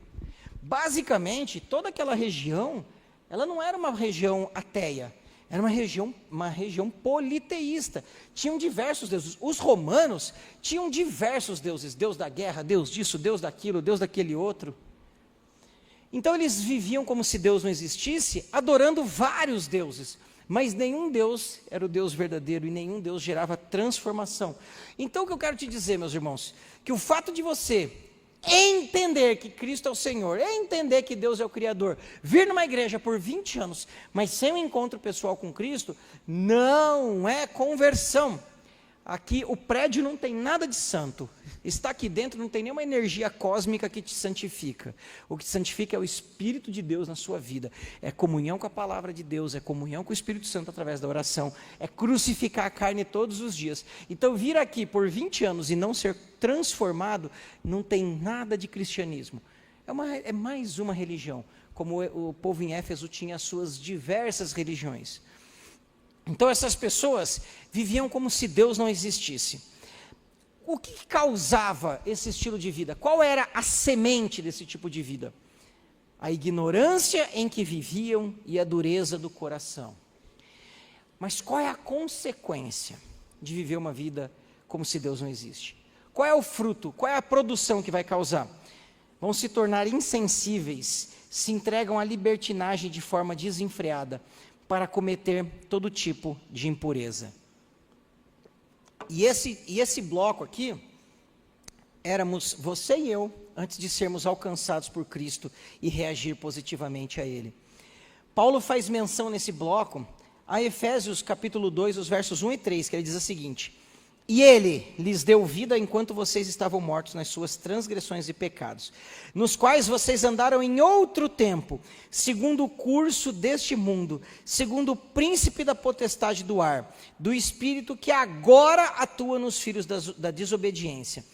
Basicamente, toda aquela região, ela não era uma região ateia, era uma região politeísta. Tinham diversos deuses. Os romanos tinham diversos deuses: Deus da guerra, Deus disso, Deus daquilo, Deus daquele outro. Então eles viviam como se Deus não existisse, adorando vários deuses, mas nenhum Deus era o Deus verdadeiro e nenhum Deus gerava transformação. Então o que eu quero te dizer, meus irmãos, que o fato de você entender que Cristo é o Senhor, entender que Deus é o Criador, vir numa igreja por 20 anos, mas sem um encontro pessoal com Cristo, não é conversão. Aqui o prédio não tem nada de santo, está aqui dentro, não tem nenhuma energia cósmica que te santifica. O que te santifica é o Espírito de Deus na sua vida, é comunhão com a palavra de Deus, é comunhão com o Espírito Santo através da oração, é crucificar a carne todos os dias. Então vir aqui por 20 anos e não ser transformado, não tem nada de cristianismo, é mais uma religião, como o povo em Éfeso tinha as suas diversas religiões. Então essas pessoas viviam como se Deus não existisse. O que causava esse estilo de vida? Qual era a semente desse tipo de vida? A ignorância em que viviam e a dureza do coração. Mas qual é a consequência de viver uma vida como se Deus não existe? Qual é o fruto? Qual é a produção que vai causar? Vão se tornar insensíveis, se entregam à libertinagem de forma desenfreada, para cometer todo tipo de impureza. E esse bloco aqui, éramos você e eu, antes de sermos alcançados por Cristo e reagir positivamente a Ele. Paulo faz menção nesse bloco a Efésios capítulo 2, os versos 1 e 3, que ele diz o seguinte: e Ele lhes deu vida enquanto vocês estavam mortos nas suas transgressões e pecados, nos quais vocês andaram em outro tempo, segundo o curso deste mundo, segundo o príncipe da potestade do ar, do espírito que agora atua nos filhos da desobediência.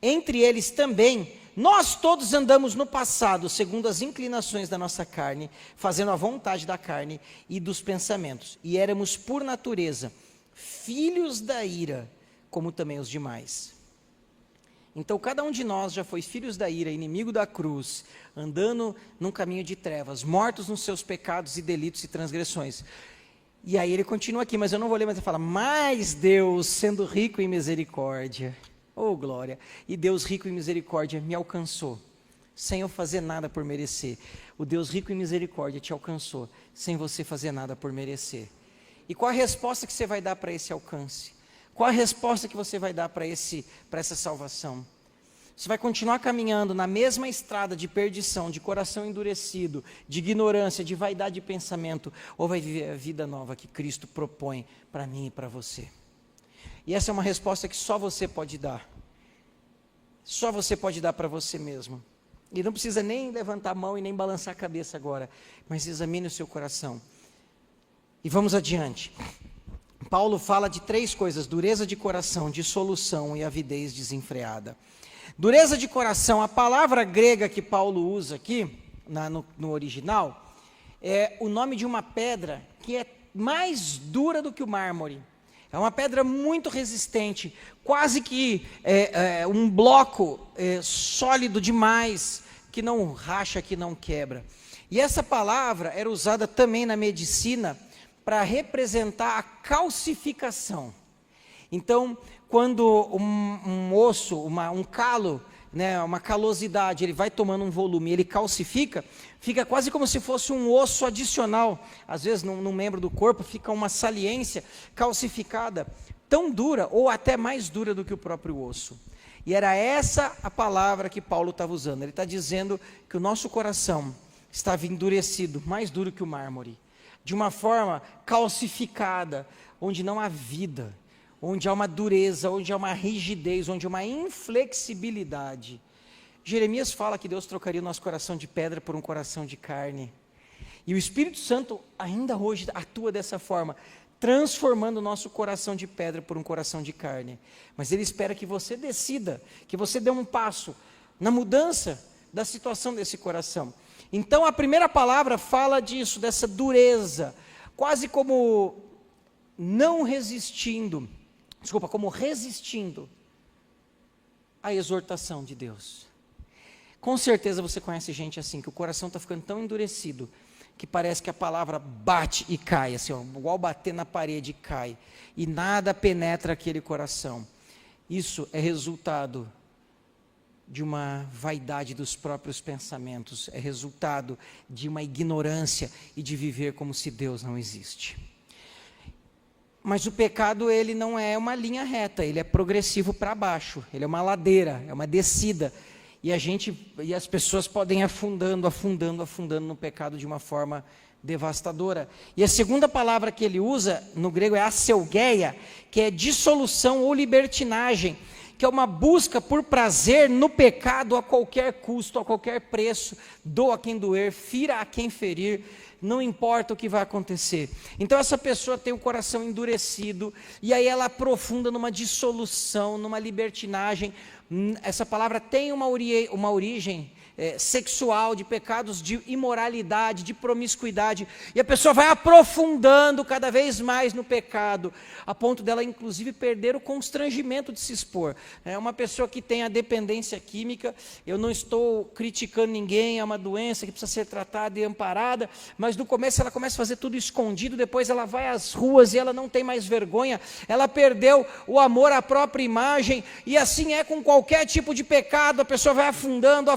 Entre eles também, nós todos andamos no passado, segundo as inclinações da nossa carne, fazendo a vontade da carne e dos pensamentos, e éramos por natureza filhos da ira, como também os demais. Então cada um de nós já foi filhos da ira, inimigo da cruz, andando num caminho de trevas, mortos nos seus pecados e delitos e transgressões. E aí ele continua aqui, mas eu não vou ler, mas ele fala: mas Deus, sendo rico em misericórdia, oh glória, e Deus rico em misericórdia me alcançou, sem eu fazer nada por merecer. O Deus rico em misericórdia te alcançou, sem você fazer nada por merecer. E qual a resposta que você vai dar para esse alcance? Qual a resposta que você vai dar para essa salvação? Você vai continuar caminhando na mesma estrada de perdição, de coração endurecido, de ignorância, de vaidade de pensamento, ou vai viver a vida nova que Cristo propõe para mim e para você? E essa é uma resposta que só você pode dar. Só você pode dar para você mesmo. E não precisa nem levantar a mão e nem balançar a cabeça agora, mas examine o seu coração. E vamos adiante. Paulo fala de 3 coisas: dureza de coração, dissolução e avidez desenfreada. Dureza de coração, a palavra grega que Paulo usa aqui, no original, é o nome de uma pedra que é mais dura do que o mármore. É uma pedra muito resistente, quase que um bloco sólido demais, que não racha, que não quebra. E essa palavra era usada também na medicina para representar a calcificação. Então, quando um osso, um calo, né, uma calosidade, ele vai tomando um volume, ele calcifica, fica quase como se fosse um osso adicional. Às vezes, num membro do corpo, fica uma saliência calcificada, tão dura, ou até mais dura do que o próprio osso. E era essa a palavra que Paulo estava usando. Ele está dizendo que o nosso coração estava endurecido, mais duro que o mármore, de uma forma calcificada, onde não há vida, onde há uma dureza, onde há uma rigidez, onde há uma inflexibilidade. Jeremias fala que Deus trocaria o nosso coração de pedra por um coração de carne. E o Espírito Santo ainda hoje atua dessa forma, transformando o nosso coração de pedra por um coração de carne. Mas Ele espera que você decida, que você dê um passo na mudança da situação desse coração. Então a primeira palavra fala disso, dessa dureza, quase como como resistindo à exortação de Deus. Com certeza você conhece gente assim, que o coração está ficando tão endurecido, que parece que a palavra bate e cai, assim, ó, igual bater na parede e cai, e nada penetra aquele coração. Isso é resultado de uma vaidade dos próprios pensamentos, é resultado de uma ignorância e de viver como se Deus não existe. Mas o pecado, ele não é uma linha reta, ele é progressivo para baixo, ele é uma ladeira, é uma descida, e as pessoas podem ir afundando no pecado de uma forma devastadora. E a segunda palavra que ele usa no grego é aselgeia, que é dissolução ou libertinagem, que é uma busca por prazer no pecado a qualquer custo, a qualquer preço, doa a quem doer, fira a quem ferir, não importa o que vai acontecer. Então essa pessoa tem o coração endurecido, e aí ela aprofunda numa dissolução, numa libertinagem. Essa palavra tem uma origem sexual, de pecados de imoralidade, de promiscuidade, e a pessoa vai aprofundando cada vez mais no pecado, a ponto dela inclusive perder o constrangimento de se expor. É uma pessoa que tem a dependência química, eu não estou criticando ninguém, é uma doença que precisa ser tratada e amparada, mas no começo ela começa a fazer tudo escondido, depois ela vai às ruas e ela não tem mais vergonha, ela perdeu o amor à própria imagem, e assim é com qualquer tipo de pecado, a pessoa vai afundando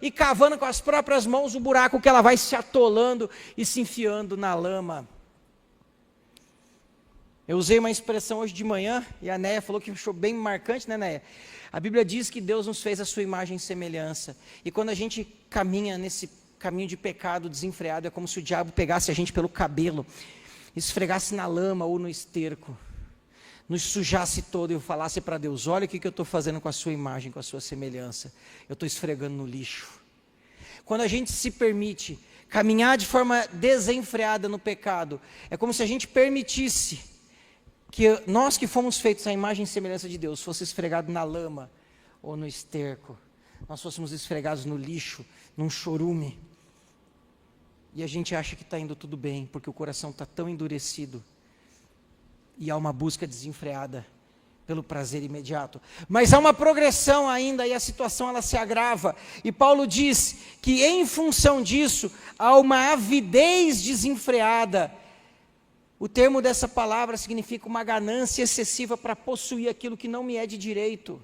e cavando com as próprias mãos o buraco que ela vai se atolando e se enfiando na lama. Eu usei uma expressão hoje de manhã, e a Néia falou que achou bem marcante, né, Néia? A Bíblia diz que Deus nos fez a sua imagem e semelhança, e quando a gente caminha nesse caminho de pecado desenfreado, é como se o diabo pegasse a gente pelo cabelo, esfregasse na lama ou no esterco, nos sujasse todo e falasse para Deus: olha o que eu estou fazendo com a sua imagem, com a sua semelhança, eu estou esfregando no lixo. Quando a gente se permite caminhar de forma desenfreada no pecado, é como se a gente permitisse que nós que fomos feitos à imagem e semelhança de Deus, fosse esfregado na lama ou no esterco, nós fôssemos esfregados no lixo, num chorume, e a gente acha que está indo tudo bem, porque o coração está tão endurecido, e há uma busca desenfreada pelo prazer imediato. Mas há uma progressão ainda, e a situação ela se agrava. E Paulo diz que em função disso, há uma avidez desenfreada. O termo dessa palavra significa uma ganância excessiva para possuir aquilo que não me é de direito.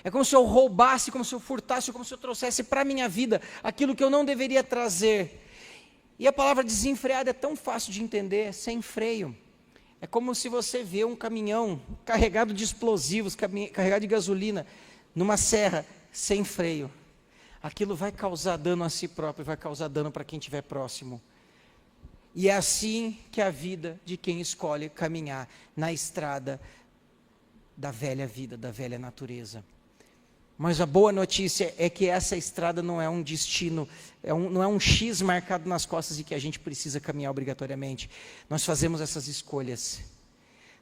É como se eu roubasse, como se eu furtasse, como se eu trouxesse para a minha vida aquilo que eu não deveria trazer. E a palavra desenfreada é tão fácil de entender, sem freio. É como se você vê um caminhão carregado de explosivos, carregado de gasolina, numa serra, sem freio. Aquilo vai causar dano a si próprio, vai causar dano para quem estiver próximo. E é assim que é a vida de quem escolhe caminhar na estrada da velha vida, da velha natureza. Mas a boa notícia é que essa estrada não é um destino, não é um X marcado nas costas e que a gente precisa caminhar obrigatoriamente. Nós fazemos essas escolhas.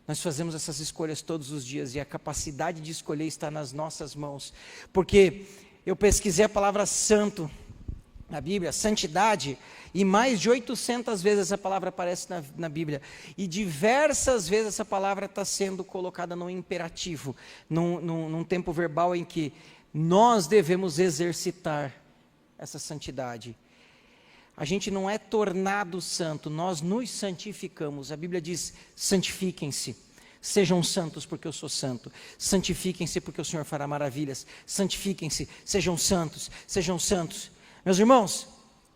Nós fazemos essas escolhas todos os dias e a capacidade de escolher está nas nossas mãos. Porque eu pesquisei a palavra santo na Bíblia, santidade, e mais de 800 vezes essa palavra aparece na Bíblia. E diversas vezes essa palavra está sendo colocada no imperativo, num tempo verbal em que nós devemos exercitar essa santidade. A gente não é tornado santo, nós nos santificamos. A Bíblia diz, santifiquem-se, sejam santos porque eu sou santo. Santifiquem-se porque o Senhor fará maravilhas. Santifiquem-se, sejam santos, sejam santos. Meus irmãos,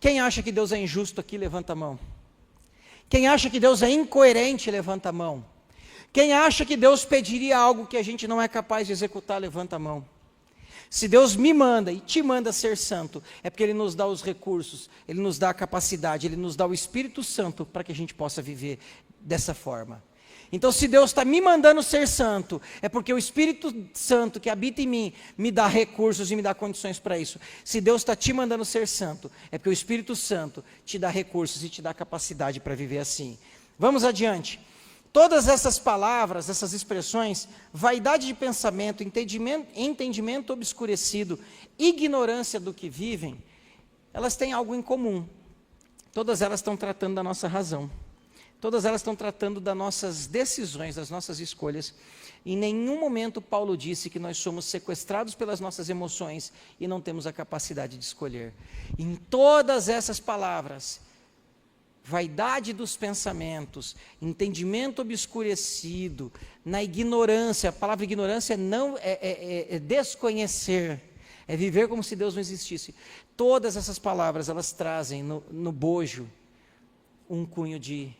quem acha que Deus é injusto aqui, levanta a mão. Quem acha que Deus é incoerente, levanta a mão. Quem acha que Deus pediria algo que a gente não é capaz de executar, levanta a mão. Se Deus me manda e te manda ser santo, é porque Ele nos dá os recursos, Ele nos dá a capacidade, Ele nos dá o Espírito Santo para que a gente possa viver dessa forma. Então, se Deus está me mandando ser santo, é porque o Espírito Santo que habita em mim me dá recursos e me dá condições para isso. Se Deus está te mandando ser santo, é porque o Espírito Santo te dá recursos e te dá capacidade para viver assim. Vamos adiante. Todas essas palavras, essas expressões, vaidade de pensamento, entendimento obscurecido, ignorância do que vivem, elas têm algo em comum. Todas elas estão tratando da nossa razão. Todas elas estão tratando das nossas decisões, das nossas escolhas. Em nenhum momento Paulo disse que nós somos sequestrados pelas nossas emoções e não temos a capacidade de escolher. Em todas essas palavras, vaidade dos pensamentos, entendimento obscurecido, na ignorância, a palavra ignorância não é desconhecer, é viver como se Deus não existisse. Todas essas palavras, elas trazem no bojo um cunho de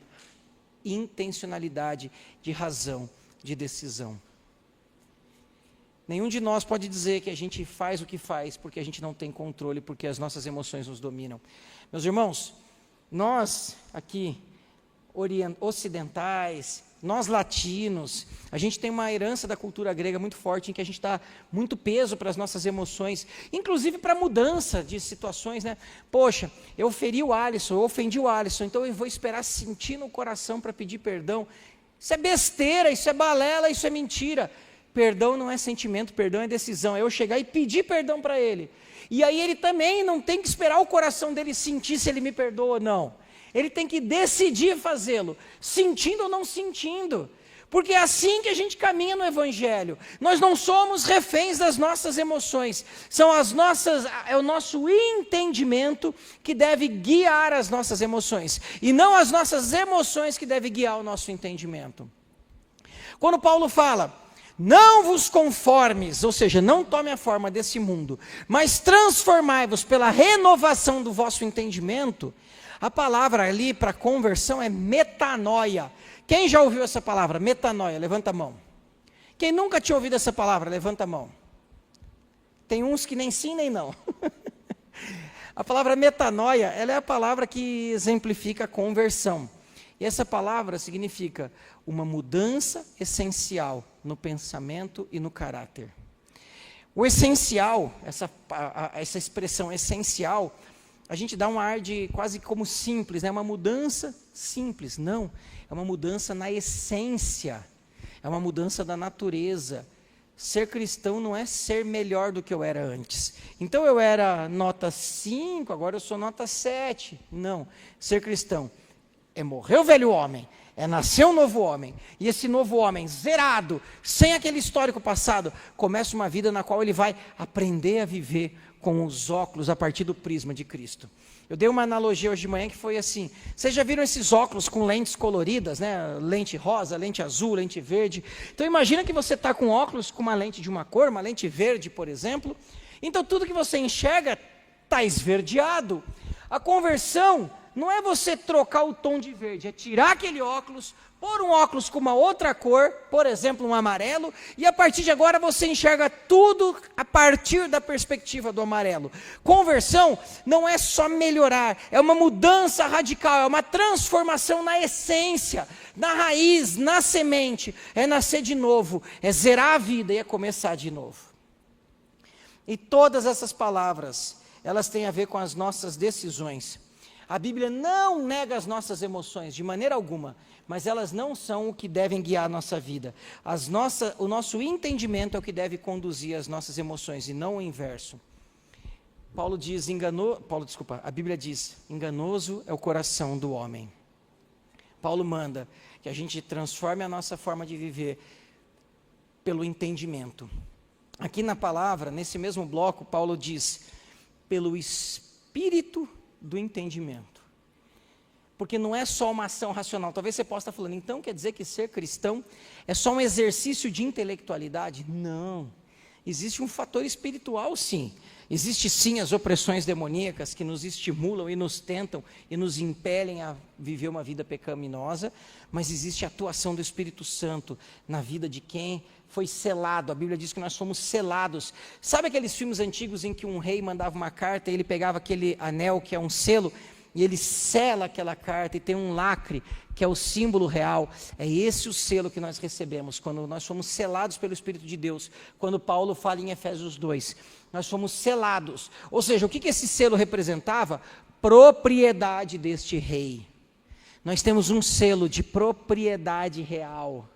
intencionalidade, de razão, de decisão. Nenhum de nós pode dizer que a gente faz o que faz porque a gente não tem controle, porque as nossas emoções nos dominam. Meus irmãos, nós aqui, ocidentais, nós latinos, a gente tem uma herança da cultura grega muito forte, em que a gente dá muito peso para as nossas emoções, inclusive para a mudança de situações, né? Poxa, eu feri o Alisson, eu ofendi o Alisson, então eu vou esperar sentir no coração para pedir perdão. Isso é besteira, isso é balela, isso é mentira. Perdão não é sentimento, perdão é decisão, é eu chegar e pedir perdão para ele. E aí ele também não tem que esperar o coração dele sentir se ele me perdoa ou não. Ele tem que decidir fazê-lo, sentindo ou não sentindo. Porque é assim que a gente caminha no Evangelho. Nós não somos reféns das nossas emoções. É o nosso entendimento que deve guiar as nossas emoções. E não as nossas emoções que devem guiar o nosso entendimento. Quando Paulo fala, não vos conformes, ou seja, não tome a forma desse mundo, mas transformai-vos pela renovação do vosso entendimento. A palavra ali para conversão é metanoia. Quem já ouviu essa palavra, metanoia? Levanta a mão. Quem nunca tinha ouvido essa palavra, levanta a mão. Tem uns que nem sim nem não. A palavra metanoia, ela é a palavra que exemplifica a conversão. E essa palavra significa uma mudança essencial no pensamento e no caráter. O essencial, essa expressão essencial, a gente dá um ar de quase como simples, né? Uma mudança simples. Não, é uma mudança na essência, é uma mudança da natureza. Ser cristão não é ser melhor do que eu era antes. Então eu era nota 5, agora eu sou nota 7. Não, ser cristão é morrer o velho homem, é nascer um novo homem. E esse novo homem, zerado, sem aquele histórico passado, começa uma vida na qual ele vai aprender a viver com os óculos a partir do prisma de Cristo. Eu dei uma analogia hoje de manhã que foi assim, vocês já viram esses óculos com lentes coloridas, né? Lente rosa, lente azul, lente verde. Então imagina que você está com óculos com uma lente de uma cor, uma lente verde, por exemplo. Então tudo que você enxerga está esverdeado. A conversão não é você trocar o tom de verde, é tirar aquele óculos, pôr um óculos com uma outra cor, por exemplo, um amarelo, e a partir de agora você enxerga tudo a partir da perspectiva do amarelo. Conversão não é só melhorar, é uma mudança radical, é uma transformação na essência, na raiz, na semente, é nascer de novo, é zerar a vida e é começar de novo. E todas essas palavras, elas têm a ver com as nossas decisões. A Bíblia não nega as nossas emoções, de maneira alguma, mas elas não são o que devem guiar a nossa vida. O nosso entendimento é o que deve conduzir as nossas emoções, e não o inverso. A Bíblia diz, enganoso é o coração do homem. Paulo manda que a gente transforme a nossa forma de viver pelo entendimento. Aqui na palavra, nesse mesmo bloco, Paulo diz, pelo espírito do entendimento. Porque não é só uma ação racional. Talvez você possa estar falando, então quer dizer que ser cristão é só um exercício de intelectualidade? Não. Existe um fator espiritual, sim. Existe sim as opressões demoníacas que nos estimulam e nos tentam e nos impelem a viver uma vida pecaminosa, mas existe a atuação do Espírito Santo na vida de quem foi selado. A Bíblia diz que nós somos selados. Sabe aqueles filmes antigos em que um rei mandava uma carta e ele pegava aquele anel que é um selo e ele sela aquela carta e tem um lacre que é o símbolo real? É esse o selo que nós recebemos quando nós somos selados pelo Espírito de Deus. Quando Paulo fala em Efésios 2, nós somos selados. Ou seja, o que esse selo representava? Propriedade deste rei. Nós temos um selo de propriedade real.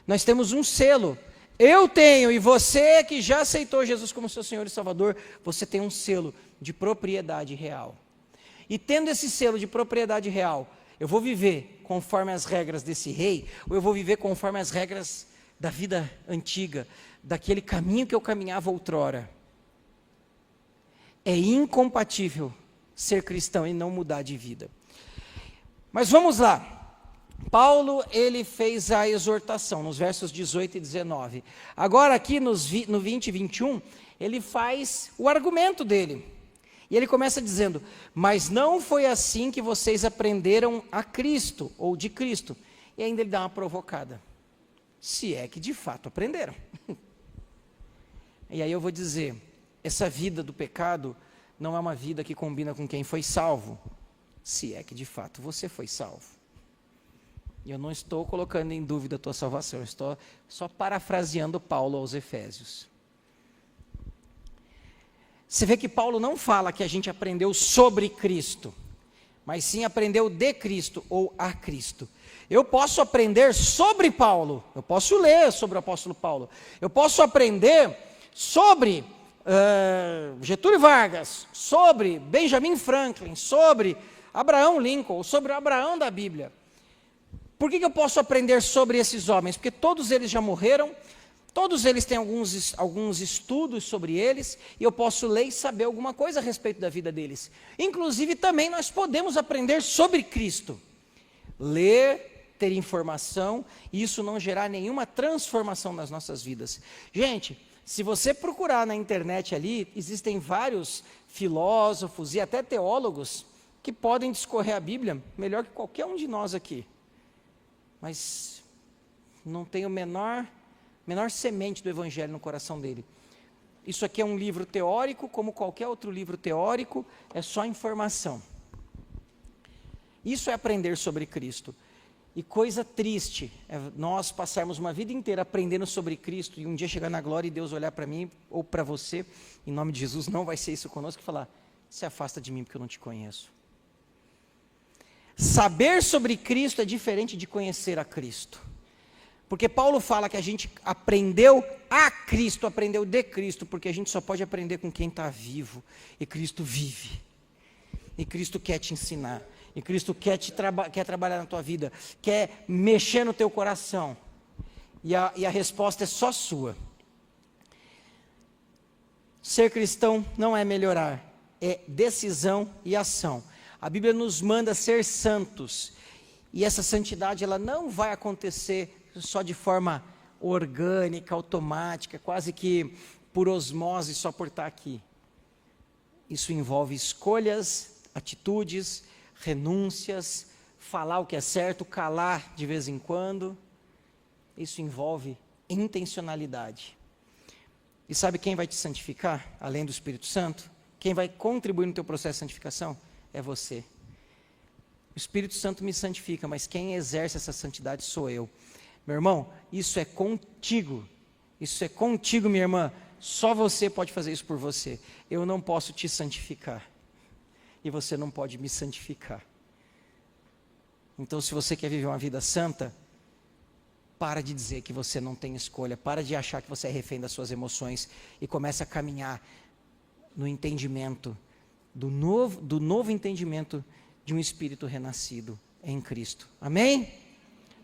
Nós temos um selo. Eu tenho, e você que já aceitou Jesus como seu Senhor e Salvador, você tem um selo de propriedade real. E tendo esse selo de propriedade real, eu vou viver conforme as regras desse rei, ou eu vou viver conforme as regras da vida antiga, daquele caminho que eu caminhava outrora. É incompatível ser cristão e não mudar de vida. Mas vamos lá. Paulo, ele fez a exortação nos versos 18 e 19. Agora aqui no 20 e 21, ele faz o argumento dele. E ele começa dizendo, mas não foi assim que vocês aprenderam a Cristo, ou de Cristo. E ainda ele dá uma provocada. Se é que de fato aprenderam. E aí eu vou dizer, essa vida do pecado não é uma vida que combina com quem foi salvo. Se é que de fato você foi salvo. E eu não estou colocando em dúvida a tua salvação, eu estou só parafraseando Paulo aos Efésios. Você vê que Paulo não fala que a gente aprendeu sobre Cristo, mas sim aprendeu de Cristo ou a Cristo. Eu posso aprender sobre Paulo, eu posso ler sobre o apóstolo Paulo, eu posso aprender sobre Getúlio Vargas, sobre Benjamin Franklin, sobre Abraão Lincoln, sobre o Abraão da Bíblia. Por que eu posso aprender sobre esses homens? Porque todos eles já morreram, todos eles têm alguns estudos sobre eles, e eu posso ler e saber alguma coisa a respeito da vida deles. Inclusive também nós podemos aprender sobre Cristo. Ler, ter informação, e isso não gerar nenhuma transformação nas nossas vidas. Gente, se você procurar na internet ali, existem vários filósofos e até teólogos que podem discorrer a Bíblia melhor que qualquer um de nós aqui. Mas não tem o menor semente do Evangelho no coração dele. Isso aqui é um livro teórico, como qualquer outro livro teórico, é só informação. Isso é aprender sobre Cristo. E coisa triste é nós passarmos uma vida inteira aprendendo sobre Cristo e um dia chegar na glória e Deus olhar para mim ou para você, em nome de Jesus, não vai ser isso conosco, e falar, se afasta de mim porque eu não te conheço. Saber sobre Cristo é diferente de conhecer a Cristo. Porque Paulo fala que a gente aprendeu a Cristo, aprendeu de Cristo, porque a gente só pode aprender com quem está vivo. E Cristo vive. E Cristo quer te ensinar. E Cristo quer trabalhar na tua vida. Quer mexer no teu coração. E a resposta é só sua. Ser cristão não é melhorar, é decisão e ação. A Bíblia nos manda ser santos, e essa santidade ela não vai acontecer só de forma orgânica, automática, quase que por osmose, só por estar aqui. Isso envolve escolhas, atitudes, renúncias, falar o que é certo, calar de vez em quando. Isso envolve intencionalidade. E sabe quem vai te santificar, além do Espírito Santo? Quem vai contribuir no teu processo de santificação? É você. O Espírito Santo me santifica, mas quem exerce essa santidade sou eu. Meu irmão, isso é contigo. Isso é contigo, minha irmã. Só você pode fazer isso por você. Eu não posso te santificar. e você não pode me santificar. Então, se você quer viver uma vida santa, para de dizer que você não tem escolha, para de achar que você é refém das suas emoções e comece a caminhar no entendimento, do novo entendimento de um espírito renascido em Cristo. Amém?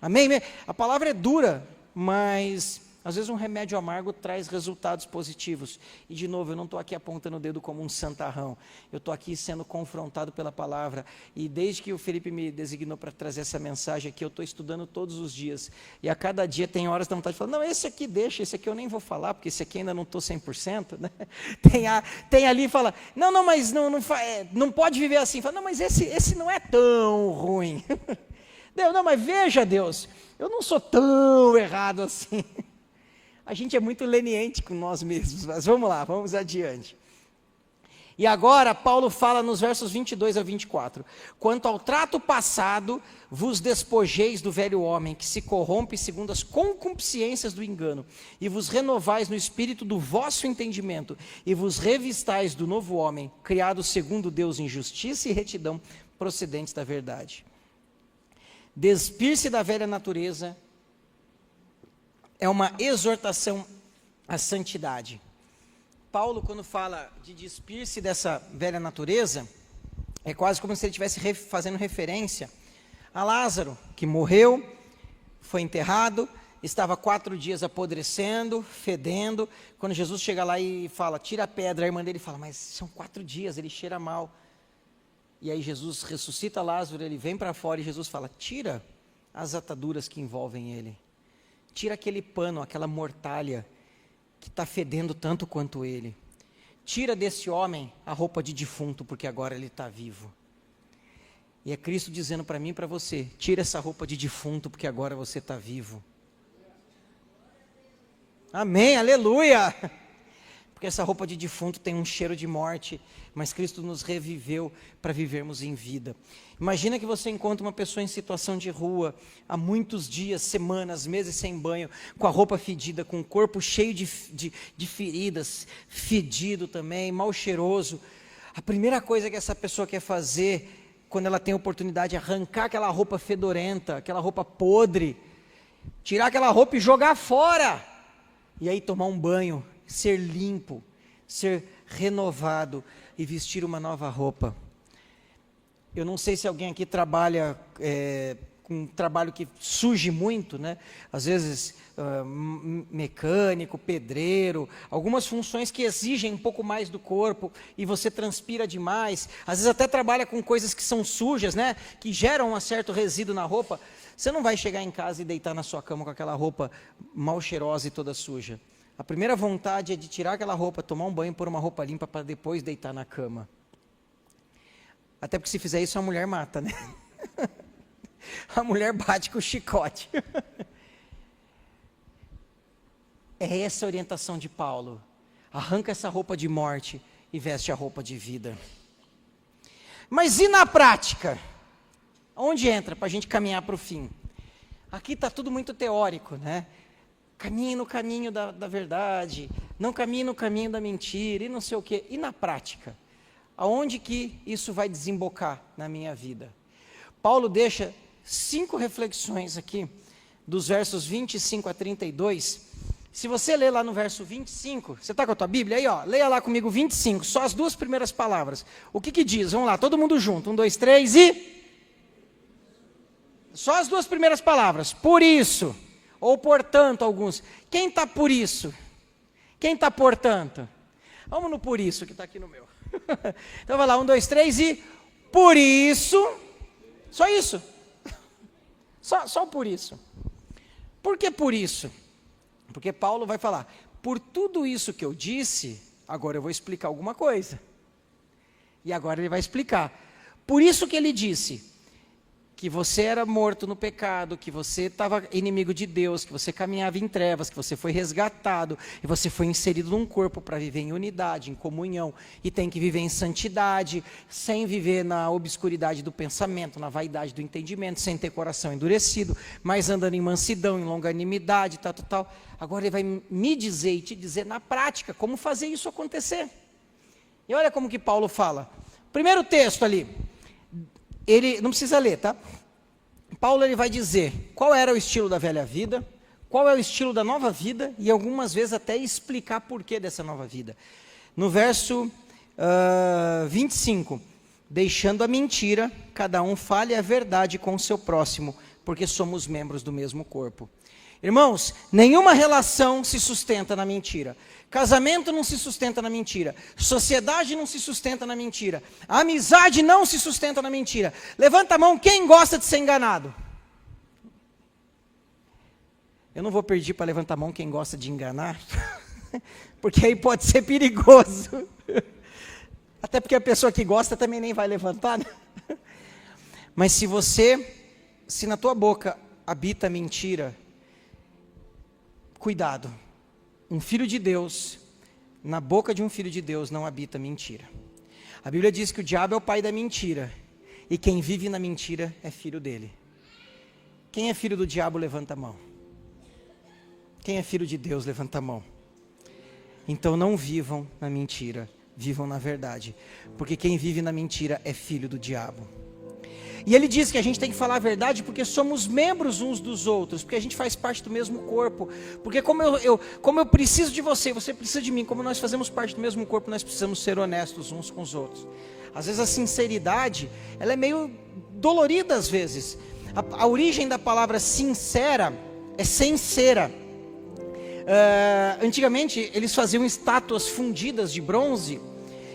Amém? A palavra é dura, mas às vezes um remédio amargo traz resultados positivos. E de novo, eu não estou aqui apontando o dedo como um santarrão. Eu estou aqui sendo confrontado pela palavra. E desde que o Felipe me designou para trazer essa mensagem aqui, eu estou estudando todos os dias. E a cada dia tem horas da vontade de falar, não, esse aqui deixa, esse aqui eu nem vou falar, porque esse aqui ainda não estou 100%. Né? Tem ali e fala, mas não pode viver assim. Fala, não, mas esse não é tão ruim. Deus, não, mas veja, Deus, eu não sou tão errado assim. A gente é muito leniente com nós mesmos, mas vamos lá, vamos adiante. E agora, Paulo fala nos versos 22 a 24. Quanto ao trato passado, vos despojeis do velho homem, que se corrompe segundo as concupiscências do engano, e vos renovais no espírito do vosso entendimento, e vos revistais do novo homem, criado segundo Deus em justiça e retidão, procedentes da verdade. Despir-se da velha natureza é uma exortação à santidade. Paulo, quando fala de despir-se dessa velha natureza, é quase como se ele estivesse fazendo referência a Lázaro, que morreu, foi enterrado, estava 4 dias apodrecendo, fedendo. Quando Jesus chega lá e fala, tira a pedra, a irmã dele fala, mas são 4 dias, ele cheira mal. E aí Jesus ressuscita Lázaro, ele vem para fora e Jesus fala, tira as ataduras que envolvem ele. Tira aquele pano, aquela mortalha que está fedendo tanto quanto ele. Tira desse homem a roupa de defunto, porque agora ele está vivo. E é Cristo dizendo para mim e para você, tira essa roupa de defunto, porque agora você está vivo. Amém, aleluia! Porque essa roupa de defunto tem um cheiro de morte, mas Cristo nos reviveu para vivermos em vida. Imagina que você encontra uma pessoa em situação de rua, há muitos dias, semanas, meses sem banho, com a roupa fedida, com o corpo cheio de feridas, fedido também, mal cheiroso. A primeira coisa que essa pessoa quer fazer, quando ela tem a oportunidade, é arrancar aquela roupa fedorenta, aquela roupa podre, tirar aquela roupa e jogar fora, e aí tomar um banho, ser limpo, ser renovado e vestir uma nova roupa. Eu não sei se alguém aqui trabalha com um trabalho que surge muito, né? Às vezes mecânico, pedreiro, algumas funções que exigem um pouco mais do corpo e você transpira demais. Às vezes até trabalha com coisas que são sujas, né? Que geram um certo resíduo na roupa. Você não vai chegar em casa e deitar na sua cama com aquela roupa mal cheirosa e toda suja. A primeira vontade é de tirar aquela roupa, tomar um banho, pôr uma roupa limpa para depois deitar na cama. Até porque se fizer isso a mulher mata, né? A mulher bate com o chicote. É essa a orientação de Paulo. Arranca essa roupa de morte e veste a roupa de vida. Mas e na prática? Onde entra para a gente caminhar para o fim? Aqui está tudo muito teórico, né? Caminhe no caminho da verdade, não caminhe no caminho da mentira, e não sei o quê. E na prática? Aonde que isso vai desembocar na minha vida? Paulo deixa 5 reflexões aqui, dos versos 25 a 32. Se você ler lá no verso 25, você está com a tua Bíblia aí? Ó, leia lá comigo 25, só as 2 primeiras palavras. O que diz? Vamos lá, todo mundo junto. 1, 2, 3 e... Só as 2 primeiras palavras. Por isso... Ou portanto, alguns. Quem está por isso? Quem está portanto? Vamos no por isso, que está aqui no meu. Então vai lá, 1, 2, 3 e... Por isso... Só isso. Só por isso. Por que por isso? Porque Paulo vai falar, por tudo isso que eu disse, agora eu vou explicar alguma coisa. E agora ele vai explicar. Por isso que ele disse... que você era morto no pecado, que você estava inimigo de Deus, que você caminhava em trevas, que você foi resgatado, e você foi inserido num corpo para viver em unidade, em comunhão, e tem que viver em santidade, sem viver na obscuridade do pensamento, na vaidade do entendimento, sem ter coração endurecido, mas andando em mansidão, em longanimidade, tal. Agora ele vai me dizer e te dizer na prática como fazer isso acontecer. E olha como que Paulo fala, Primeiro texto ali, ele não precisa ler, tá? Paulo ele vai dizer qual era o estilo da velha vida, qual é o estilo da nova vida e algumas vezes até explicar porquê dessa nova vida. No verso 25, deixando a mentira, cada um fale a verdade com o seu próximo, porque somos membros do mesmo corpo. Irmãos, nenhuma relação se sustenta na mentira. Casamento não se sustenta na mentira. Sociedade não se sustenta na mentira. A amizade não se sustenta na mentira. Levanta a mão quem gosta de ser enganado. Eu não vou pedir para levantar a mão quem gosta de enganar, porque aí pode ser perigoso. Até porque a pessoa que gosta também nem vai levantar, né? Mas se na tua boca habita mentira, cuidado. Um filho de Deus, na boca de um filho de Deus não habita mentira. A Bíblia diz que o diabo é o pai da mentira, e quem vive na mentira é filho dele. Quem é filho do diabo, levanta a mão. Quem é filho de Deus, levanta a mão. Então não vivam na mentira, vivam na verdade, porque quem vive na mentira é filho do diabo. E ele diz que a gente tem que falar a verdade porque somos membros uns dos outros, porque a gente faz parte do mesmo corpo, porque como eu preciso de você, você precisa de mim, como nós fazemos parte do mesmo corpo, nós precisamos ser honestos uns com os outros. Às vezes a sinceridade, ela é meio dolorida às vezes. A origem da palavra sincera é sem cera. Antigamente eles faziam estátuas fundidas de bronze,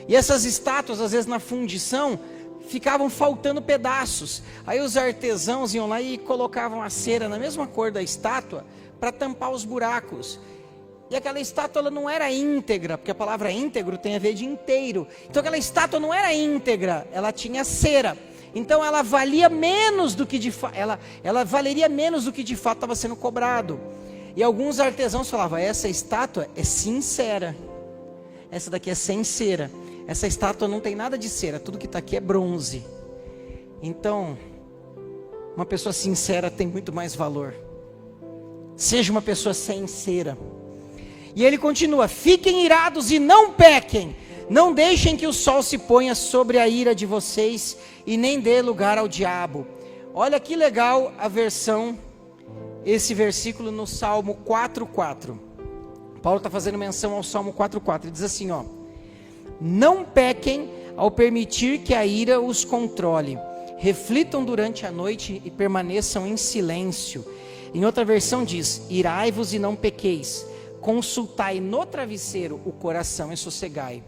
e essas estátuas às vezes na fundição ficavam faltando pedaços. Aí os artesãos iam lá e colocavam a cera na mesma cor da estátua para tampar os buracos. E aquela estátua ela não era íntegra, porque a palavra íntegro tem a ver de inteiro. Então aquela estátua não era íntegra, ela tinha cera. Então ela valia menos do que ela valeria menos do que de fato estava sendo cobrado. E alguns artesãos falavam: essa estátua é sincera, essa daqui é sem cera. Essa estátua não tem nada de cera, tudo que está aqui é bronze. Então, uma pessoa sincera tem muito mais valor. Seja uma pessoa sem cera. E ele continua: fiquem irados e não pequem. Não deixem que o sol se ponha sobre a ira de vocês e nem dê lugar ao diabo. Olha que legal a versão, esse versículo no Salmo 4:4. Paulo está fazendo menção ao Salmo 4:4. Ele diz assim, ó: não pequem ao permitir que a ira os controle. Reflitam durante a noite e permaneçam em silêncio. Em outra versão diz: irai-vos e não pequeis. Consultai no travesseiro o coração e sossegai.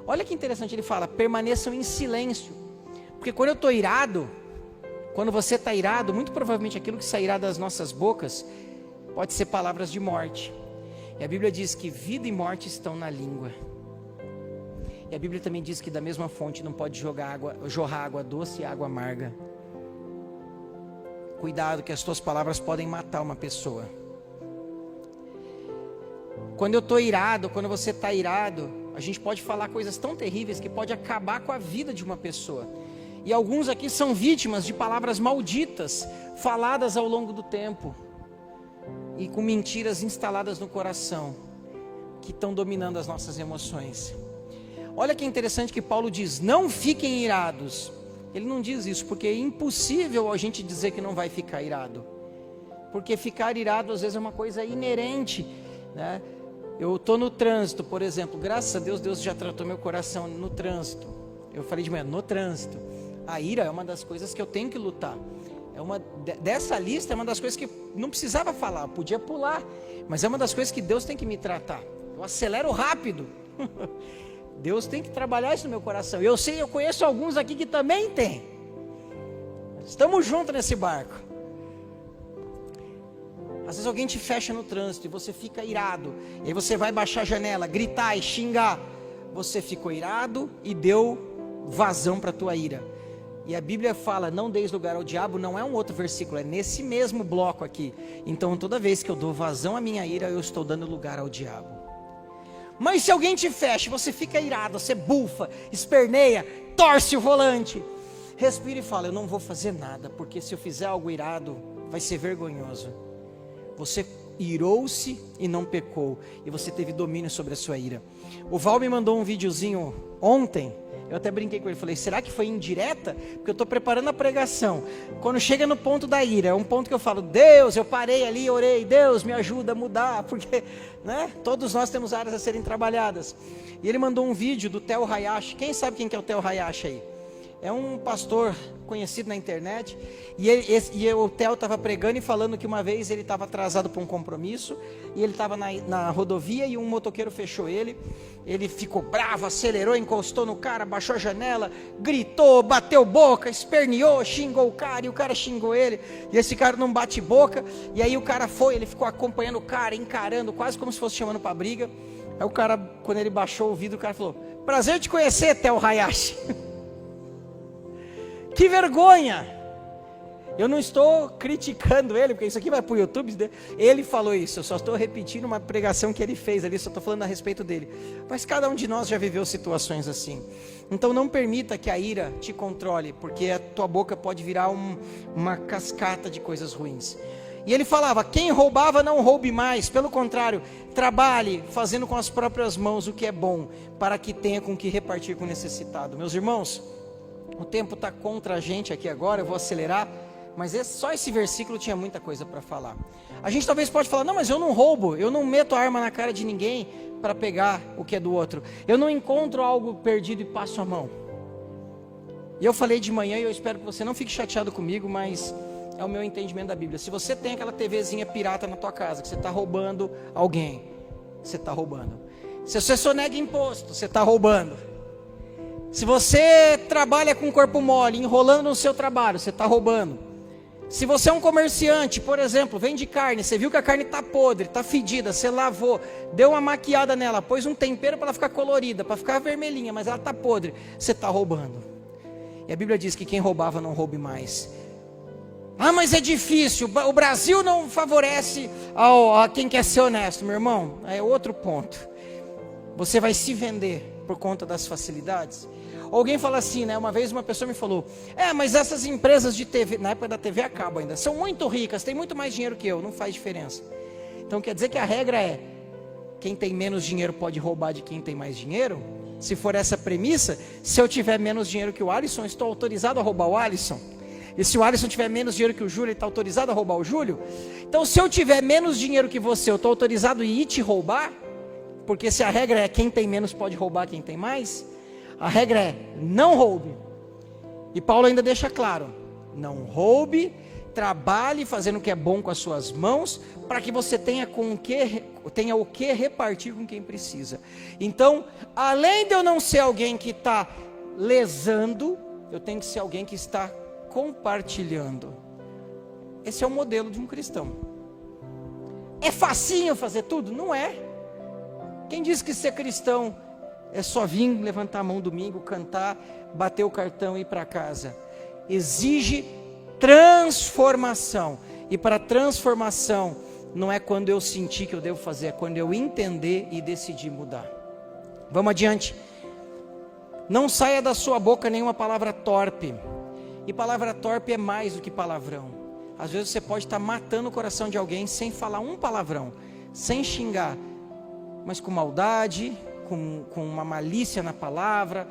Olha que interessante, ele fala: permaneçam em silêncio. Porque quando eu estou irado, quando você está irado, muito provavelmente aquilo que sairá das nossas bocas pode ser palavras de morte. E a Bíblia diz que vida e morte estão na língua. E a Bíblia também diz que da mesma fonte não pode jorrar água doce e água amarga. Cuidado, que as tuas palavras podem matar uma pessoa. Quando eu estou irado, quando você está irado, a gente pode falar coisas tão terríveis que pode acabar com a vida de uma pessoa. E alguns aqui são vítimas de palavras malditas, faladas ao longo do tempo, e com mentiras instaladas no coração, que estão dominando as nossas emoções. Olha que interessante que Paulo diz: não fiquem irados. Ele não diz isso porque é impossível a gente dizer que não vai ficar irado, porque ficar irado às vezes é uma coisa inerente, né? Eu estou no trânsito, por exemplo, graças a Deus, Deus já tratou meu coração no trânsito. Eu falei de manhã, no trânsito. A ira é uma das coisas que eu tenho que lutar. Dessa lista é uma das coisas que não precisava falar, eu podia pular, mas é uma das coisas que Deus tem que me tratar. Eu acelero rápido. Deus tem que trabalhar isso no meu coração. Eu conheço alguns aqui que também tem. Estamos juntos nesse barco. Às vezes alguém te fecha no trânsito e você fica irado. E aí você vai baixar a janela, gritar e xingar. Você ficou irado e deu vazão para a tua ira. E a Bíblia fala: não deis lugar ao diabo, não é um outro versículo, é nesse mesmo bloco aqui. Então toda vez que eu dou vazão à minha ira, eu estou dando lugar ao diabo. Mas se alguém te fecha, você fica irado, você bufa, esperneia, torce o volante. Respira e fala: eu não vou fazer nada, porque se eu fizer algo irado, vai ser vergonhoso. Você irou-se e não pecou, e você teve domínio sobre a sua ira. O Val me mandou um videozinho ontem, Eu até brinquei com ele, falei, será que foi indireta? Porque eu estou preparando a pregação. Quando chega no ponto da ira, é um ponto que eu falo, Deus, eu parei ali, orei, Deus, me ajuda a mudar, porque, né, todos nós temos áreas a serem trabalhadas. E ele mandou um vídeo do Theo Hayashi. Quem sabe quem que é o Theo Hayashi aí? É um pastor conhecido na internet, e o Theo estava pregando e falando que uma vez ele estava atrasado para um compromisso, e ele estava na rodovia e um motoqueiro fechou ele ficou bravo, acelerou, encostou no cara, baixou a janela, gritou, bateu boca, esperneou, xingou o cara, e o cara xingou ele, e esse cara não bate boca, e aí o cara ele ficou acompanhando o cara, encarando, quase como se fosse chamando para briga. Aí o cara, quando ele baixou o vidro, o cara falou, prazer te conhecer, Theo Hayashi. Que vergonha! Eu não estou criticando ele, porque isso aqui vai para o YouTube. Ele falou isso, eu só estou repetindo uma pregação que ele fez ali, só estou falando a respeito dele. Mas cada um de nós já viveu situações assim. Então não permita que a ira te controle, porque a tua boca pode virar uma cascata de coisas ruins. E ele falava, quem roubava não roube mais, pelo contrário, trabalhe fazendo com as próprias mãos o que é bom, para que tenha com que repartir com o necessitado. Meus irmãos, o tempo está contra a gente aqui agora, eu vou acelerar, mas só esse versículo tinha muita coisa para falar. A gente talvez pode falar, não, mas eu não roubo, eu não meto a arma na cara de ninguém para pegar o que é do outro. Eu não encontro algo perdido e passo a mão. E eu falei de manhã e eu espero que você não fique chateado comigo, mas é o meu entendimento da Bíblia. Se você tem aquela TVzinha pirata na tua casa, que você está roubando alguém, você está roubando. Se você sonega imposto, você está roubando. Se você trabalha com corpo mole, enrolando no seu trabalho, você está roubando. Se você é um comerciante, por exemplo, vende carne, você viu que a carne está podre, está fedida, você lavou, deu uma maquiada nela, pôs um tempero para ela ficar colorida, para ficar vermelhinha, mas ela está podre, você está roubando. E a Bíblia diz que quem roubava não roube mais. Ah, mas é difícil, o Brasil não favorece a quem quer ser honesto, meu irmão, é outro ponto. Você vai se vender por conta das facilidades. Alguém fala assim, né? Uma vez uma pessoa me falou, mas essas empresas de TV, na época da TV a cabo ainda, são muito ricas, têm muito mais dinheiro que eu, não faz diferença. Então quer dizer que a regra é, quem tem menos dinheiro pode roubar de quem tem mais dinheiro? Se for essa premissa, se eu tiver menos dinheiro que o Alisson, estou autorizado a roubar o Alisson? E se o Alisson tiver menos dinheiro que o Júlio, ele está autorizado a roubar o Júlio? Então se eu tiver menos dinheiro que você, eu estou autorizado a ir te roubar? Porque se a regra é quem tem menos pode roubar quem tem mais, a regra é não roube. E Paulo ainda deixa claro, não roube, trabalhe fazendo o que é bom com as suas mãos, para que você tenha o que repartir com quem precisa. Então, além de eu não ser alguém que está lesando, eu tenho que ser alguém que está compartilhando. Esse é o modelo de um cristão. É facinho fazer tudo? Não é. Quem diz que ser cristão é só vir, levantar a mão domingo, cantar, bater o cartão e ir para casa? Exige transformação. E para transformação, não é quando eu sentir que eu devo fazer, é quando eu entender e decidir mudar. Vamos adiante. Não saia da sua boca nenhuma palavra torpe. E palavra torpe é mais do que palavrão. Às vezes você pode estar matando o coração de alguém sem falar um palavrão, sem xingar, mas com maldade, com uma malícia na palavra.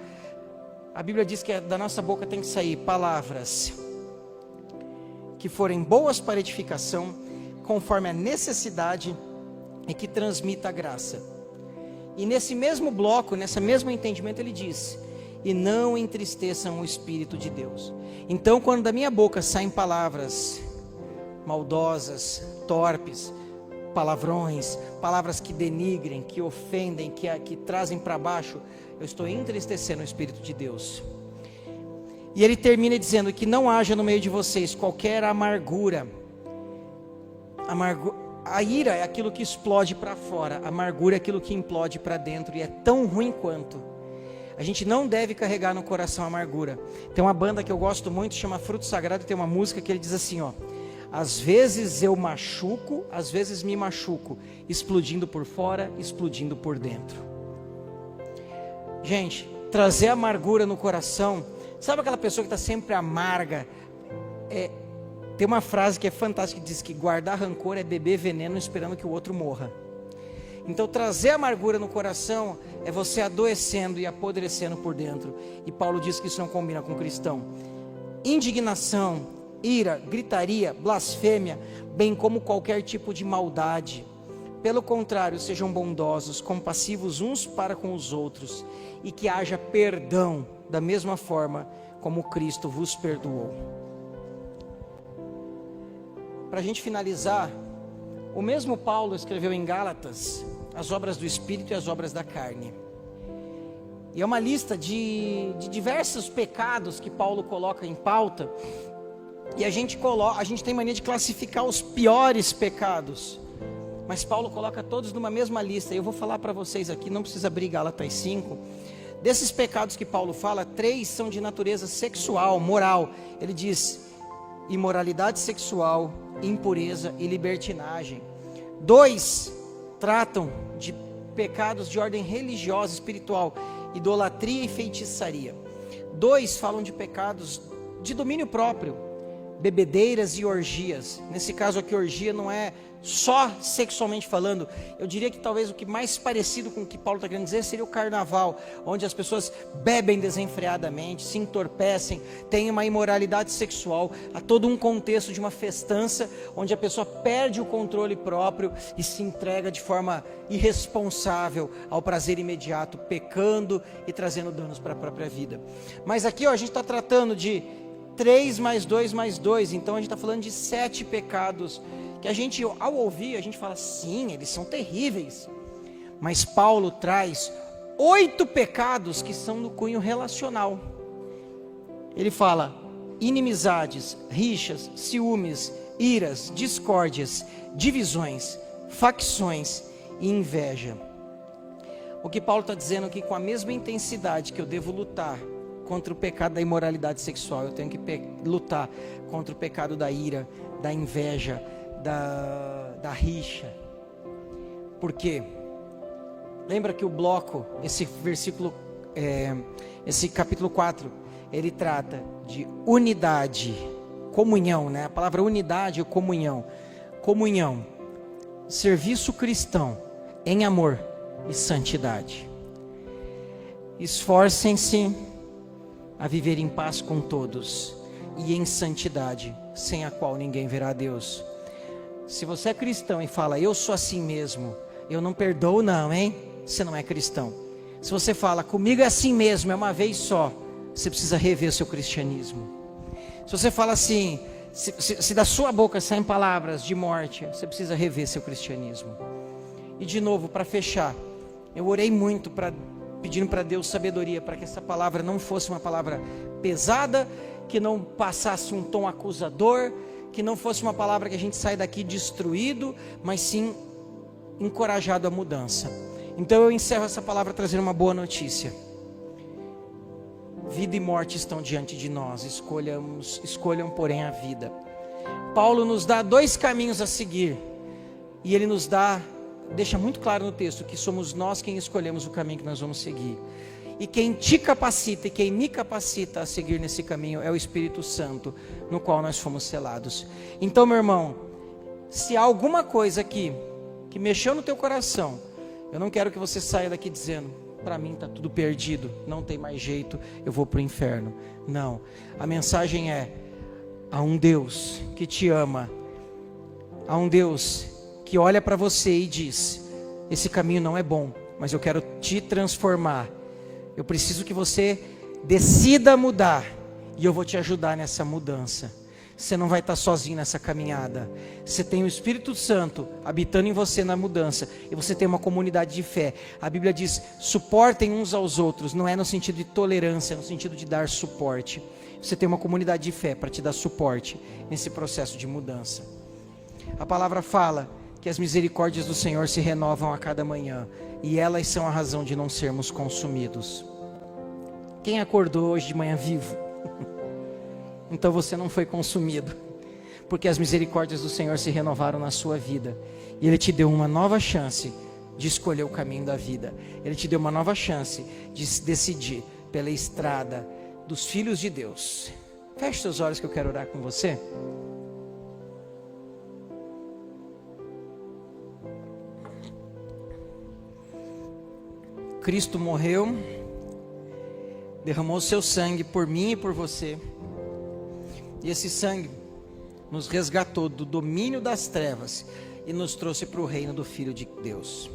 A Bíblia diz que da nossa boca tem que sair palavras que forem boas para edificação, conforme a necessidade e que transmita a graça. E nesse mesmo bloco, nesse mesmo entendimento, ele diz: e não entristeçam o Espírito de Deus. Então, quando da minha boca saem palavras maldosas, torpes, palavrões, palavras que denigrem, que ofendem, que trazem para baixo, eu estou entristecendo o Espírito de Deus. E ele termina dizendo que não haja no meio de vocês qualquer amargura. A ira é aquilo que explode para fora, a amargura é aquilo que implode para dentro, e é tão ruim quanto. A gente não deve carregar no coração a amargura. Tem uma banda que eu gosto muito, chama Fruto Sagrado, e tem uma música que ele diz assim, ó: às vezes eu machuco, às vezes me machuco, explodindo por fora, explodindo por dentro. Gente, trazer amargura no coração, sabe aquela pessoa que está sempre amarga? Tem uma frase que é fantástica, que diz que guardar rancor é beber veneno esperando que o outro morra. Então trazer amargura no coração é você adoecendo e apodrecendo por dentro. E Paulo diz que isso não combina com o cristão. Indignação, ira, gritaria, blasfêmia, bem como qualquer tipo de maldade. Pelo contrário, sejam bondosos, compassivos uns para com os outros, e que haja perdão da mesma forma como Cristo vos perdoou. Para a gente finalizar, o mesmo Paulo escreveu em Gálatas as obras do Espírito e as obras da carne. E é uma lista de diversos pecados que Paulo coloca em pauta. E a gente tem mania de classificar os piores pecados. Mas Paulo coloca todos numa mesma lista. E eu vou falar para vocês aqui, não precisa abrir Gálatas 5. Desses pecados que Paulo fala, 3 são de natureza sexual, moral. Ele diz imoralidade sexual, impureza e libertinagem. 2 tratam de pecados de ordem religiosa, espiritual, idolatria e feitiçaria. 2 falam de pecados de domínio próprio, bebedeiras e orgias. Nesse caso aqui, orgia não é só sexualmente falando. Eu diria que talvez o que mais parecido com o que Paulo está querendo dizer seria o carnaval, onde as pessoas bebem desenfreadamente, se entorpecem, tem uma imoralidade sexual, há todo um contexto de uma festança, onde a pessoa perde o controle próprio e se entrega de forma irresponsável ao prazer imediato, pecando e trazendo danos para a própria vida. Mas aqui a gente está tratando de 3 mais 2 mais 2, então a gente está falando de 7 pecados, que a gente, ao ouvir, a gente fala, sim, eles são terríveis. Mas Paulo traz 8 pecados que são no cunho relacional. Ele fala, inimizades, rixas, ciúmes, iras, discórdias, divisões, facções e inveja. O que Paulo está dizendo aqui, com a mesma intensidade que eu devo lutar contra o pecado da imoralidade sexual, eu tenho que lutar contra o pecado da ira, da inveja, da rixa. Por quê? Lembra que o bloco, esse versículo, esse capítulo 4, ele trata de unidade, comunhão, né? A palavra unidade ou comunhão. Comunhão, serviço cristão em amor e santidade. Esforcem-se a viver em paz com todos e em santidade, sem a qual ninguém verá a Deus. Se você é cristão e fala, eu sou assim mesmo, eu não perdoo não, hein? Você não é cristão. Se você fala, comigo é assim mesmo, é uma vez só, você precisa rever o seu cristianismo. Se você fala assim, se da sua boca saem palavras de morte, você precisa rever seu cristianismo. E de novo, para fechar, eu orei muito pedindo para Deus sabedoria, para que essa palavra não fosse uma palavra pesada, que não passasse um tom acusador, que não fosse uma palavra que a gente sai daqui destruído, mas sim encorajado à mudança. Então eu encerro essa palavra trazendo uma boa notícia. Vida e morte estão diante de nós, escolham porém a vida. Paulo nos dá 2 caminhos a seguir, e ele nos deixa muito claro no texto, que somos nós quem escolhemos o caminho que nós vamos seguir. E quem te capacita e quem me capacita a seguir nesse caminho é o Espírito Santo, no qual nós fomos selados. Então, meu irmão, se há alguma coisa aqui que mexeu no teu coração, eu não quero que você saia daqui dizendo, para mim está tudo perdido, não tem mais jeito, eu vou para o inferno. Não, a mensagem é, há um Deus que te ama, há um Deus que olha para você e diz, esse caminho não é bom, mas eu quero te transformar. Eu preciso que você decida mudar, e eu vou te ajudar nessa mudança. Você não vai estar sozinho nessa caminhada. Você tem o Espírito Santo habitando em você na mudança, e você tem uma comunidade de fé. A Bíblia diz, suportem uns aos outros, não é no sentido de tolerância, é no sentido de dar suporte. Você tem uma comunidade de fé para te dar suporte nesse processo de mudança. A palavra fala que as misericórdias do Senhor se renovam a cada manhã, e elas são a razão de não sermos consumidos. Quem acordou hoje de manhã vivo? Então você não foi consumido, porque as misericórdias do Senhor se renovaram na sua vida, e Ele te deu uma nova chance de escolher o caminho da vida. Ele te deu uma nova chance de decidir pela estrada dos filhos de Deus. Feche seus olhos que eu quero orar com você. Cristo morreu, derramou seu sangue por mim e por você, e esse sangue nos resgatou do domínio das trevas e nos trouxe para o reino do Filho de Deus.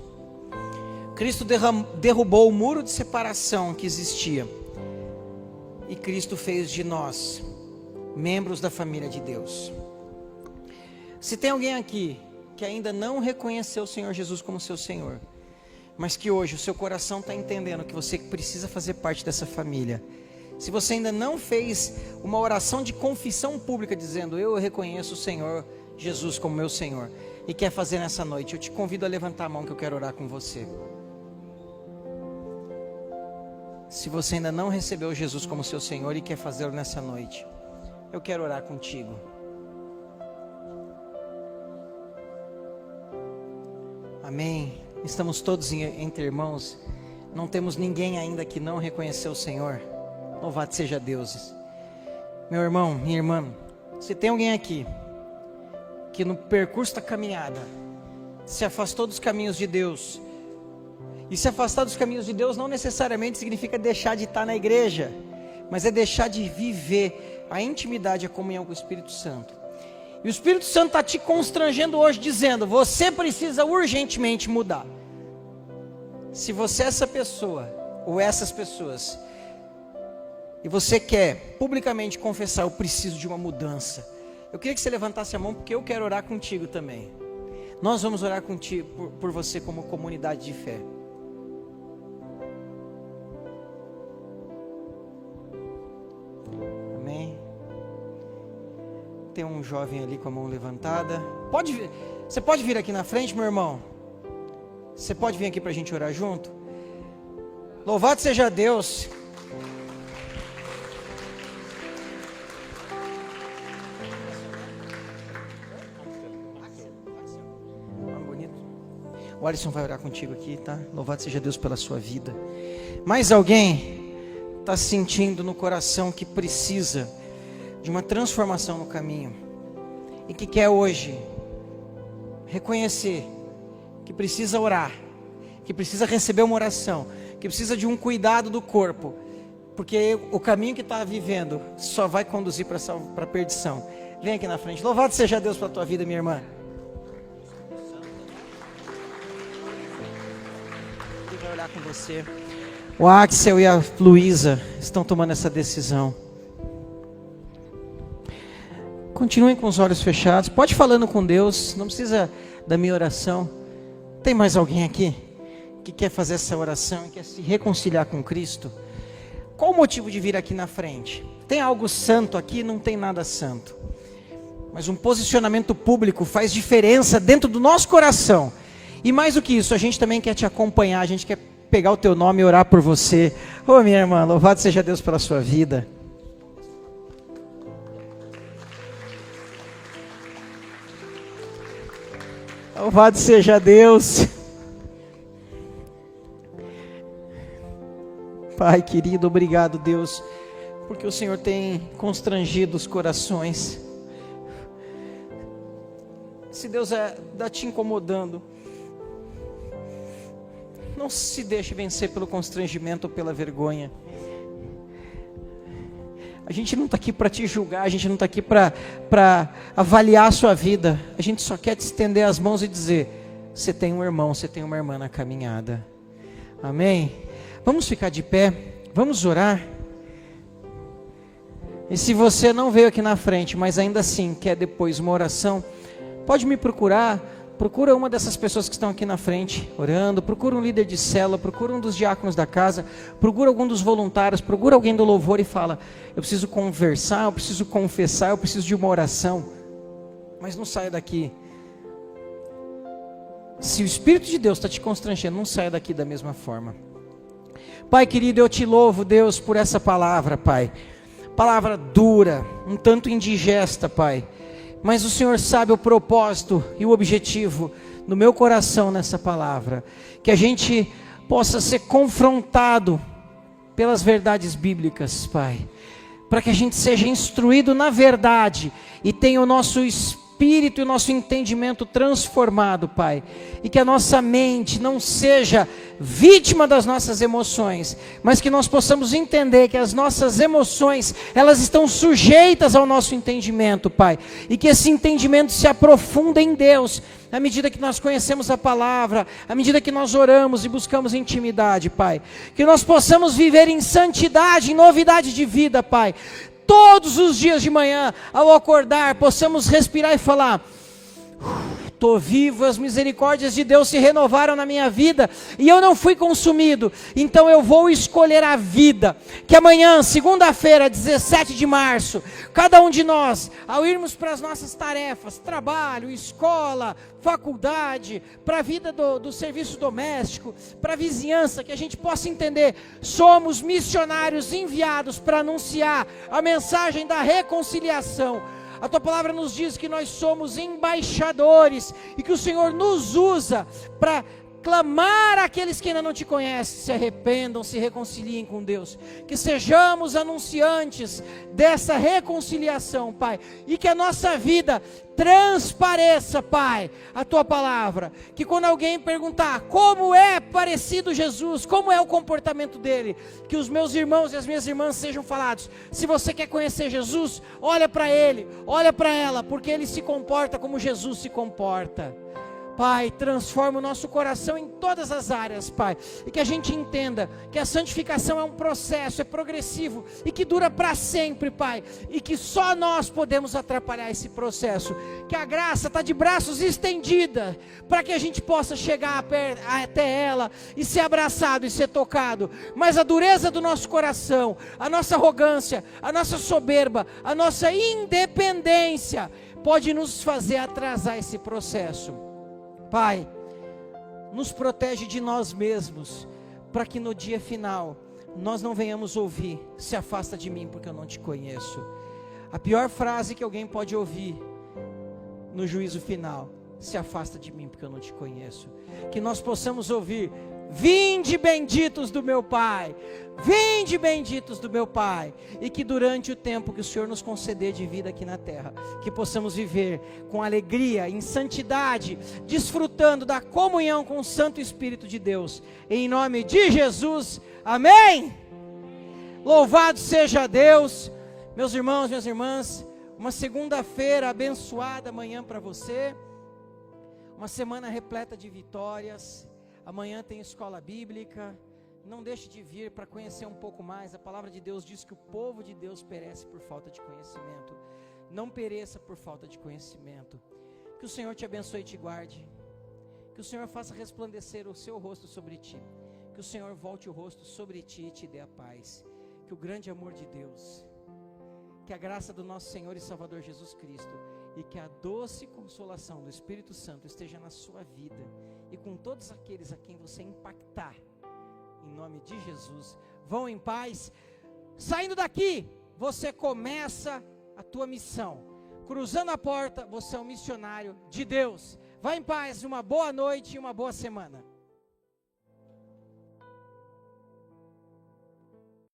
Cristo derrubou o muro de separação que existia, e Cristo fez de nós membros da família de Deus. Se tem alguém aqui que ainda não reconheceu o Senhor Jesus como seu Senhor, mas que hoje o seu coração está entendendo que você precisa fazer parte dessa família, se você ainda não fez uma oração de confissão pública dizendo: eu reconheço o Senhor Jesus como meu Senhor, e quer fazer nessa noite, eu te convido a levantar a mão que eu quero orar com você. Se você ainda não recebeu Jesus como seu Senhor e quer fazê-lo nessa noite, eu quero orar contigo. Amém. Estamos todos entre irmãos. Não temos ninguém ainda que não reconheceu o Senhor. Louvado seja Deus. Meu irmão, minha irmã, se tem alguém aqui que no percurso da caminhada se afastou dos caminhos de Deus, e se afastar dos caminhos de Deus não necessariamente significa deixar de estar na igreja, mas é deixar de viver a intimidade, a comunhão com o Espírito Santo. E o Espírito Santo está te constrangendo hoje, dizendo: você precisa urgentemente mudar. Se você é essa pessoa, ou essas pessoas, e você quer publicamente confessar: eu preciso de uma mudança, eu queria que você levantasse a mão, porque eu quero orar contigo também. Nós vamos orar contigo, por você como comunidade de fé. Amém. Tem um jovem ali com a mão levantada. Você pode vir aqui na frente, meu irmão? Você pode vir aqui para a gente orar junto? Louvado seja Deus. Bonito. O Alisson vai orar contigo aqui, tá? Louvado seja Deus pela sua vida. Mais alguém está sentindo no coração que precisa de uma transformação no caminho e que quer hoje reconhecer que precisa orar, que precisa receber uma oração, que precisa de um cuidado do corpo, porque o caminho que está vivendo só vai conduzir para a perdição. Vem aqui na frente. Louvado seja Deus pela tua vida, minha irmã. Ele vai olhar com você. O Axel e a Luísa estão tomando essa decisão. Continuem com os olhos fechados. Pode ir falando com Deus. Não precisa da minha oração. Tem mais alguém aqui que quer fazer essa oração e quer se reconciliar com Cristo? Qual o motivo de vir aqui na frente? Tem algo santo aqui? Não tem nada santo. Mas um posicionamento público faz diferença dentro do nosso coração. E mais do que isso, a gente também quer te acompanhar. A gente quer pegar o teu nome e orar por você. Ô minha irmã, louvado seja Deus pela sua vida. Louvado seja Deus. Pai querido, obrigado Deus, porque o Senhor tem constrangido os corações. Se Deus está te incomodando, não se deixe vencer pelo constrangimento ou pela vergonha. A gente não está aqui para te julgar, a gente não está aqui para avaliar a sua vida. A gente só quer te estender as mãos e dizer: você tem um irmão, você tem uma irmã na caminhada. Amém? Vamos ficar de pé, vamos orar. E se você não veio aqui na frente, mas ainda assim quer depois uma oração, pode me procurar. Procura uma dessas pessoas que estão aqui na frente orando, procura um líder de célula, procura um dos diáconos da casa, procura algum dos voluntários, procura alguém do louvor e fala: eu preciso conversar, eu preciso confessar, eu preciso de uma oração. Mas não saia daqui. Se o Espírito de Deus está te constrangendo, não saia daqui da mesma forma. Pai querido, eu te louvo, Deus, por essa palavra, Pai. Palavra dura, um tanto indigesta, Pai. Mas o Senhor sabe o propósito e o objetivo no meu coração nessa palavra. Que a gente possa ser confrontado pelas verdades bíblicas, Pai. Para que a gente seja instruído na verdade e tenha o nosso espírito e o nosso entendimento transformado, Pai. E que a nossa mente não seja vítima das nossas emoções, mas que nós possamos entender que as nossas emoções, elas estão sujeitas ao nosso entendimento, Pai. E que esse entendimento se aprofunda em Deus, à medida que nós conhecemos a palavra, à medida que nós oramos e buscamos intimidade, Pai. Que nós possamos viver em santidade, em novidade de vida, Pai. Todos os dias de manhã, ao acordar, possamos respirar e falar: estou vivo, as misericórdias de Deus se renovaram na minha vida, e eu não fui consumido, então eu vou escolher a vida. Que amanhã, segunda-feira, 17 de março, cada um de nós, ao irmos para as nossas tarefas, trabalho, escola, faculdade, para a vida do serviço doméstico, para a vizinhança, que a gente possa entender, somos missionários enviados para anunciar a mensagem da reconciliação. A tua palavra nos diz que nós somos embaixadores e que o Senhor nos usa para clamar àqueles que ainda não te conhecem, se arrependam, se reconciliem com Deus. Que sejamos anunciantes dessa reconciliação, Pai, e que a nossa vida transpareça, Pai, a tua palavra. Que quando alguém perguntar como é parecido Jesus, como é o comportamento dele, que os meus irmãos e as minhas irmãs sejam falados: se você quer conhecer Jesus, olha para ele, olha para ela, porque ele se comporta como Jesus se comporta. Pai, transforma o nosso coração em todas as áreas, Pai, e que a gente entenda que a santificação é um processo, é progressivo, e que dura para sempre, Pai, e que só nós podemos atrapalhar esse processo, que a graça está de braços estendida, para que a gente possa chegar até ela, e ser abraçado e ser tocado, mas a dureza do nosso coração, a nossa arrogância, a nossa soberba, a nossa independência, pode nos fazer atrasar esse processo. Pai, nos protege de nós mesmos, para que no dia final, nós não venhamos ouvir: se afasta de mim porque eu não te conheço. A pior frase que alguém pode ouvir no juízo final: se afasta de mim porque eu não te conheço. Que nós possamos ouvir: vinde benditos do meu Pai, vinde benditos do meu Pai. E que durante o tempo que o Senhor nos conceder de vida aqui na terra, que possamos viver com alegria, em santidade, desfrutando da comunhão com o Santo Espírito de Deus, em nome de Jesus, amém? Louvado seja Deus. Meus irmãos, minhas irmãs, uma segunda-feira abençoada amanhã para você, uma semana repleta de vitórias. Amanhã tem escola bíblica, não deixe de vir para conhecer um pouco mais. A palavra de Deus diz que o povo de Deus perece por falta de conhecimento. Não pereça por falta de conhecimento. Que o Senhor te abençoe e te guarde. Que o Senhor faça resplandecer o seu rosto sobre ti. Que o Senhor volte o rosto sobre ti e te dê a paz. Que o grande amor de Deus, que a graça do nosso Senhor e Salvador Jesus Cristo, e que a doce consolação do Espírito Santo esteja na sua vida e com todos aqueles a quem você impactar, em nome de Jesus. Vão em paz. Saindo daqui, você começa a tua missão. Cruzando a porta, você é um missionário de Deus. Vá em paz, uma boa noite e uma boa semana.